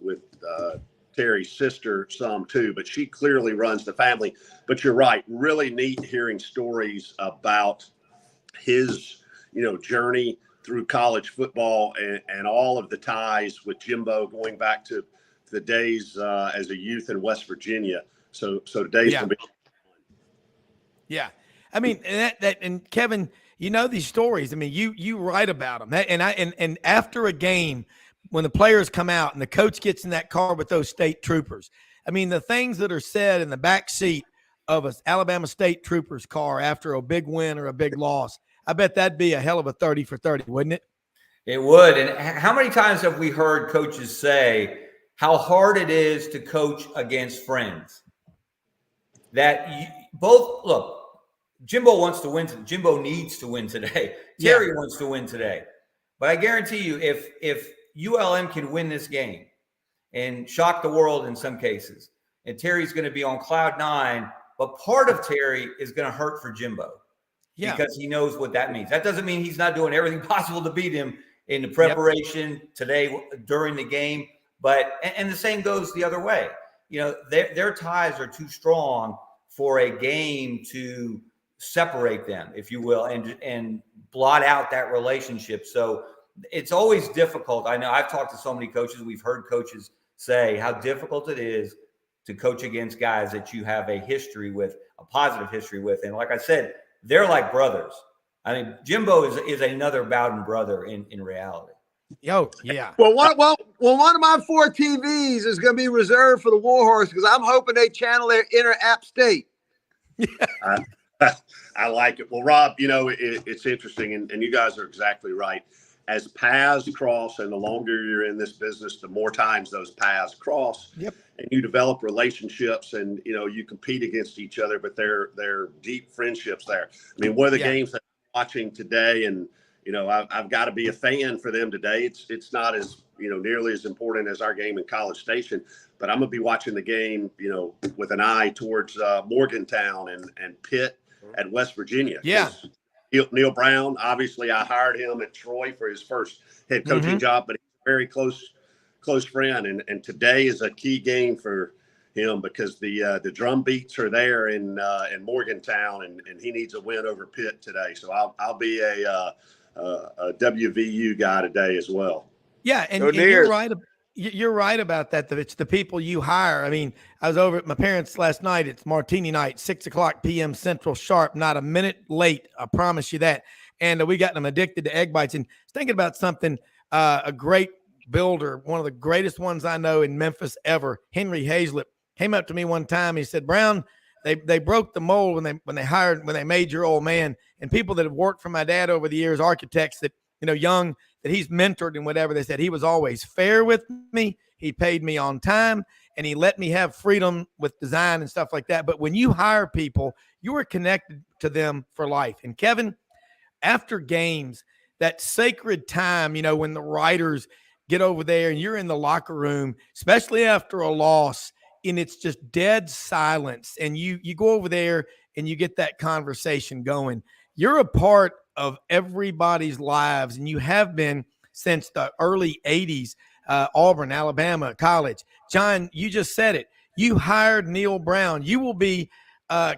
Terry's sister some too. But she clearly runs the family. But you're right, really neat hearing stories about his journey through college football and all of the ties with Jimbo going back to the days as a youth in West Virginia. So today's gonna be. Yeah, I mean, and Kevin, these stories. I mean, you write about them, and after a game, when the players come out and the coach gets in that car with those state troopers, I mean, the things that are said in the back seat of an Alabama State Troopers car after a big win or a big loss, I bet that'd be a hell of a 30 for 30, wouldn't it? It would. And how many times have we heard coaches say how hard it is to coach against friends? Look, Jimbo wants to win. Jimbo needs to win today. Terry wants to win today. But I guarantee you, if ULM can win this game and shock the world in some cases, and Terry's going to be on cloud 9, but part of Terry is going to hurt for Jimbo because he knows what that means. That doesn't mean he's not doing everything possible to beat him in the preparation today during the game. But and the same goes the other way. Their ties are too strong for a game to separate them, if you will, and blot out that relationship. So it's always difficult. I know I've talked to so many coaches. We've heard coaches say how difficult it is to coach against guys that you have a history with, a positive history with. And like I said, they're like brothers. I mean, Jimbo is another Bowden brother in reality. Yo, yeah. Well, one of my 4 TVs is going to be reserved for the Warhorse because I'm hoping they channel their inner App State. I like it. Well, Rob, it's interesting, and you guys are exactly right. as paths cross, and the longer you're in this business, the more times those paths cross. Yep. And you develop relationships, and you compete against each other, but they're deep friendships there. I mean, one of the games that I'm watching today, and I've got to be a fan for them today. It's not as nearly as important as our game in College Station, but I'm gonna be watching the game with an eye towards Morgantown and Pitt at West Virginia. Yeah. Neil Browne, obviously, I hired him at Troy for his first head coaching job, but he's a very close friend, and today is a key game for him because the drum beats are there in Morgantown, and he needs a win over Pitt today. So I'll be a WVU guy today as well. Yeah, and you're right. You're right about that. It's the people you hire. I mean, I was over at my parents' last night. It's Martini night, 6:00 p.m. Central sharp, not a minute late. I promise you that. And we got them addicted to egg bites. And I was thinking about something, a great builder, one of the greatest ones I know in Memphis ever, Henry Hazlett, came up to me one time. He said, Browne, they broke the mold when they made your old man. And people that have worked for my dad over the years, architects that, young, that he's mentored and whatever, they said he was always fair with me. He paid me on time, and he let me have freedom with design and stuff like that. But when you hire people, you are connected to them for life. And Kevin, after games, that sacred time, when the writers get over there and you're in the locker room, especially after a loss, and it's just dead silence, and you go over there and you get that conversation going. You're a part of everybody's lives, and you have been since the early 80s, Auburn, Alabama, college. John, you just said it. You hired Neil Browne. You will be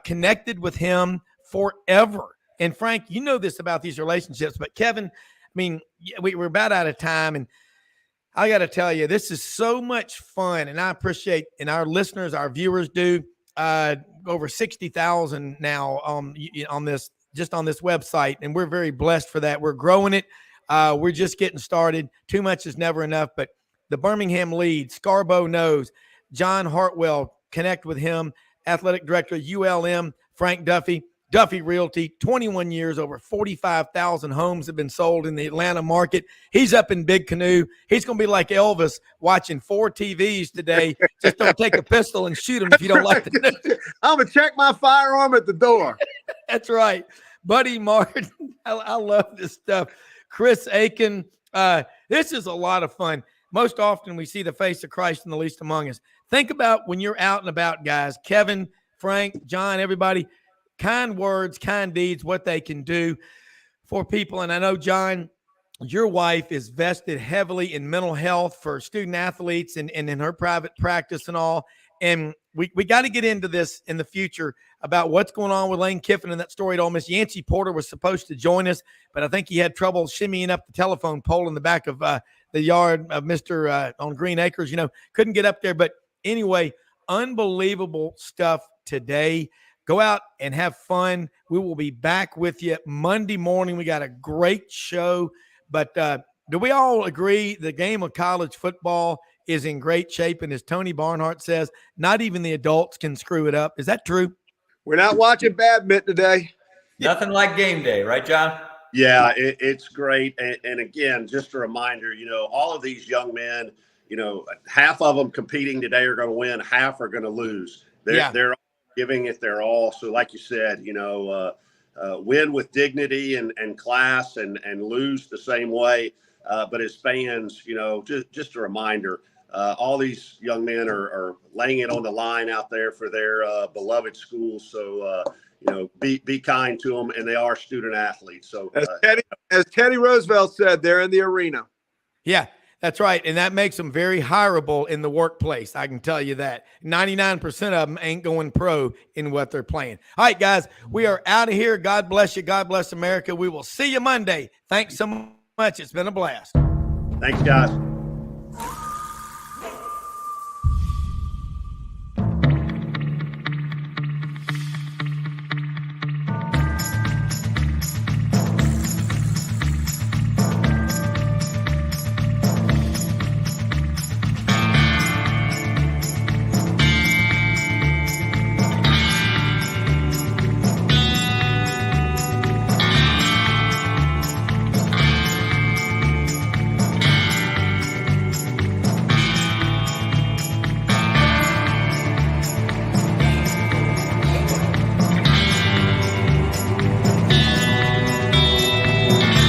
connected with him forever. And Frank, you know this about these relationships, but Kevin, I mean, we're about out of time, and I got to tell you, this is so much fun, and I appreciate, and our listeners, our viewers do, over 60,000 now on this website, and we're very blessed for that. We're growing it. We're just getting started. Too much is never enough, but the Birmingham Lede, Scarbo knows, John Hartwell, connect with him, athletic director, ULM, Frank Duffy, Duffy Realty, 21 years, over 45,000 homes have been sold in the Atlanta market. He's up in Big Canoe. He's going to be like Elvis watching 4 TVs today. Just don't take a pistol and shoot him if you don't like the news. I'm going to check my firearm at the door. That's right. Buddy Martin, I love this stuff. Chris Aiken, this is a lot of fun. Most often we see the face of Christ in the least among us. Think about when you're out and about, guys. Kevin, Frank, John, everybody, kind words, kind deeds, what they can do for people. And I know, John, your wife is vested heavily in mental health for student athletes and in her private practice and all. And we got to get into this in the future about what's going on with Lane Kiffin and that story at Ole Miss. Yancy Porter was supposed to join us, but I think he had trouble shimmying up the telephone pole in the back of the yard of Mr. On Green Acres, couldn't get up there. But anyway, unbelievable stuff today. Go out and have fun. We will be back with you Monday morning. We got a great show. But do we all agree the game of college football is in great shape? And as Tony Barnhart says, not even the adults can screw it up. Is that true? We're not watching badminton today. Nothing like game day, right, John? Yeah, it's great. And again, just a reminder, all of these young men, half of them competing today are going to win, half are going to lose. They're giving it their all. So like you said, win with dignity and class and lose the same way. But as fans, just a reminder, all these young men are laying it on the line out there for their beloved schools. So, be kind to them, and they are student athletes. So as Teddy Roosevelt said, they're in the arena. Yeah. That's right, and that makes them very hireable in the workplace. I can tell you that. 99% of them ain't going pro in what they're playing. All right, guys, we are out of here. God bless you. God bless America. We will see you Monday. Thanks so much. It's been a blast. Thanks, guys.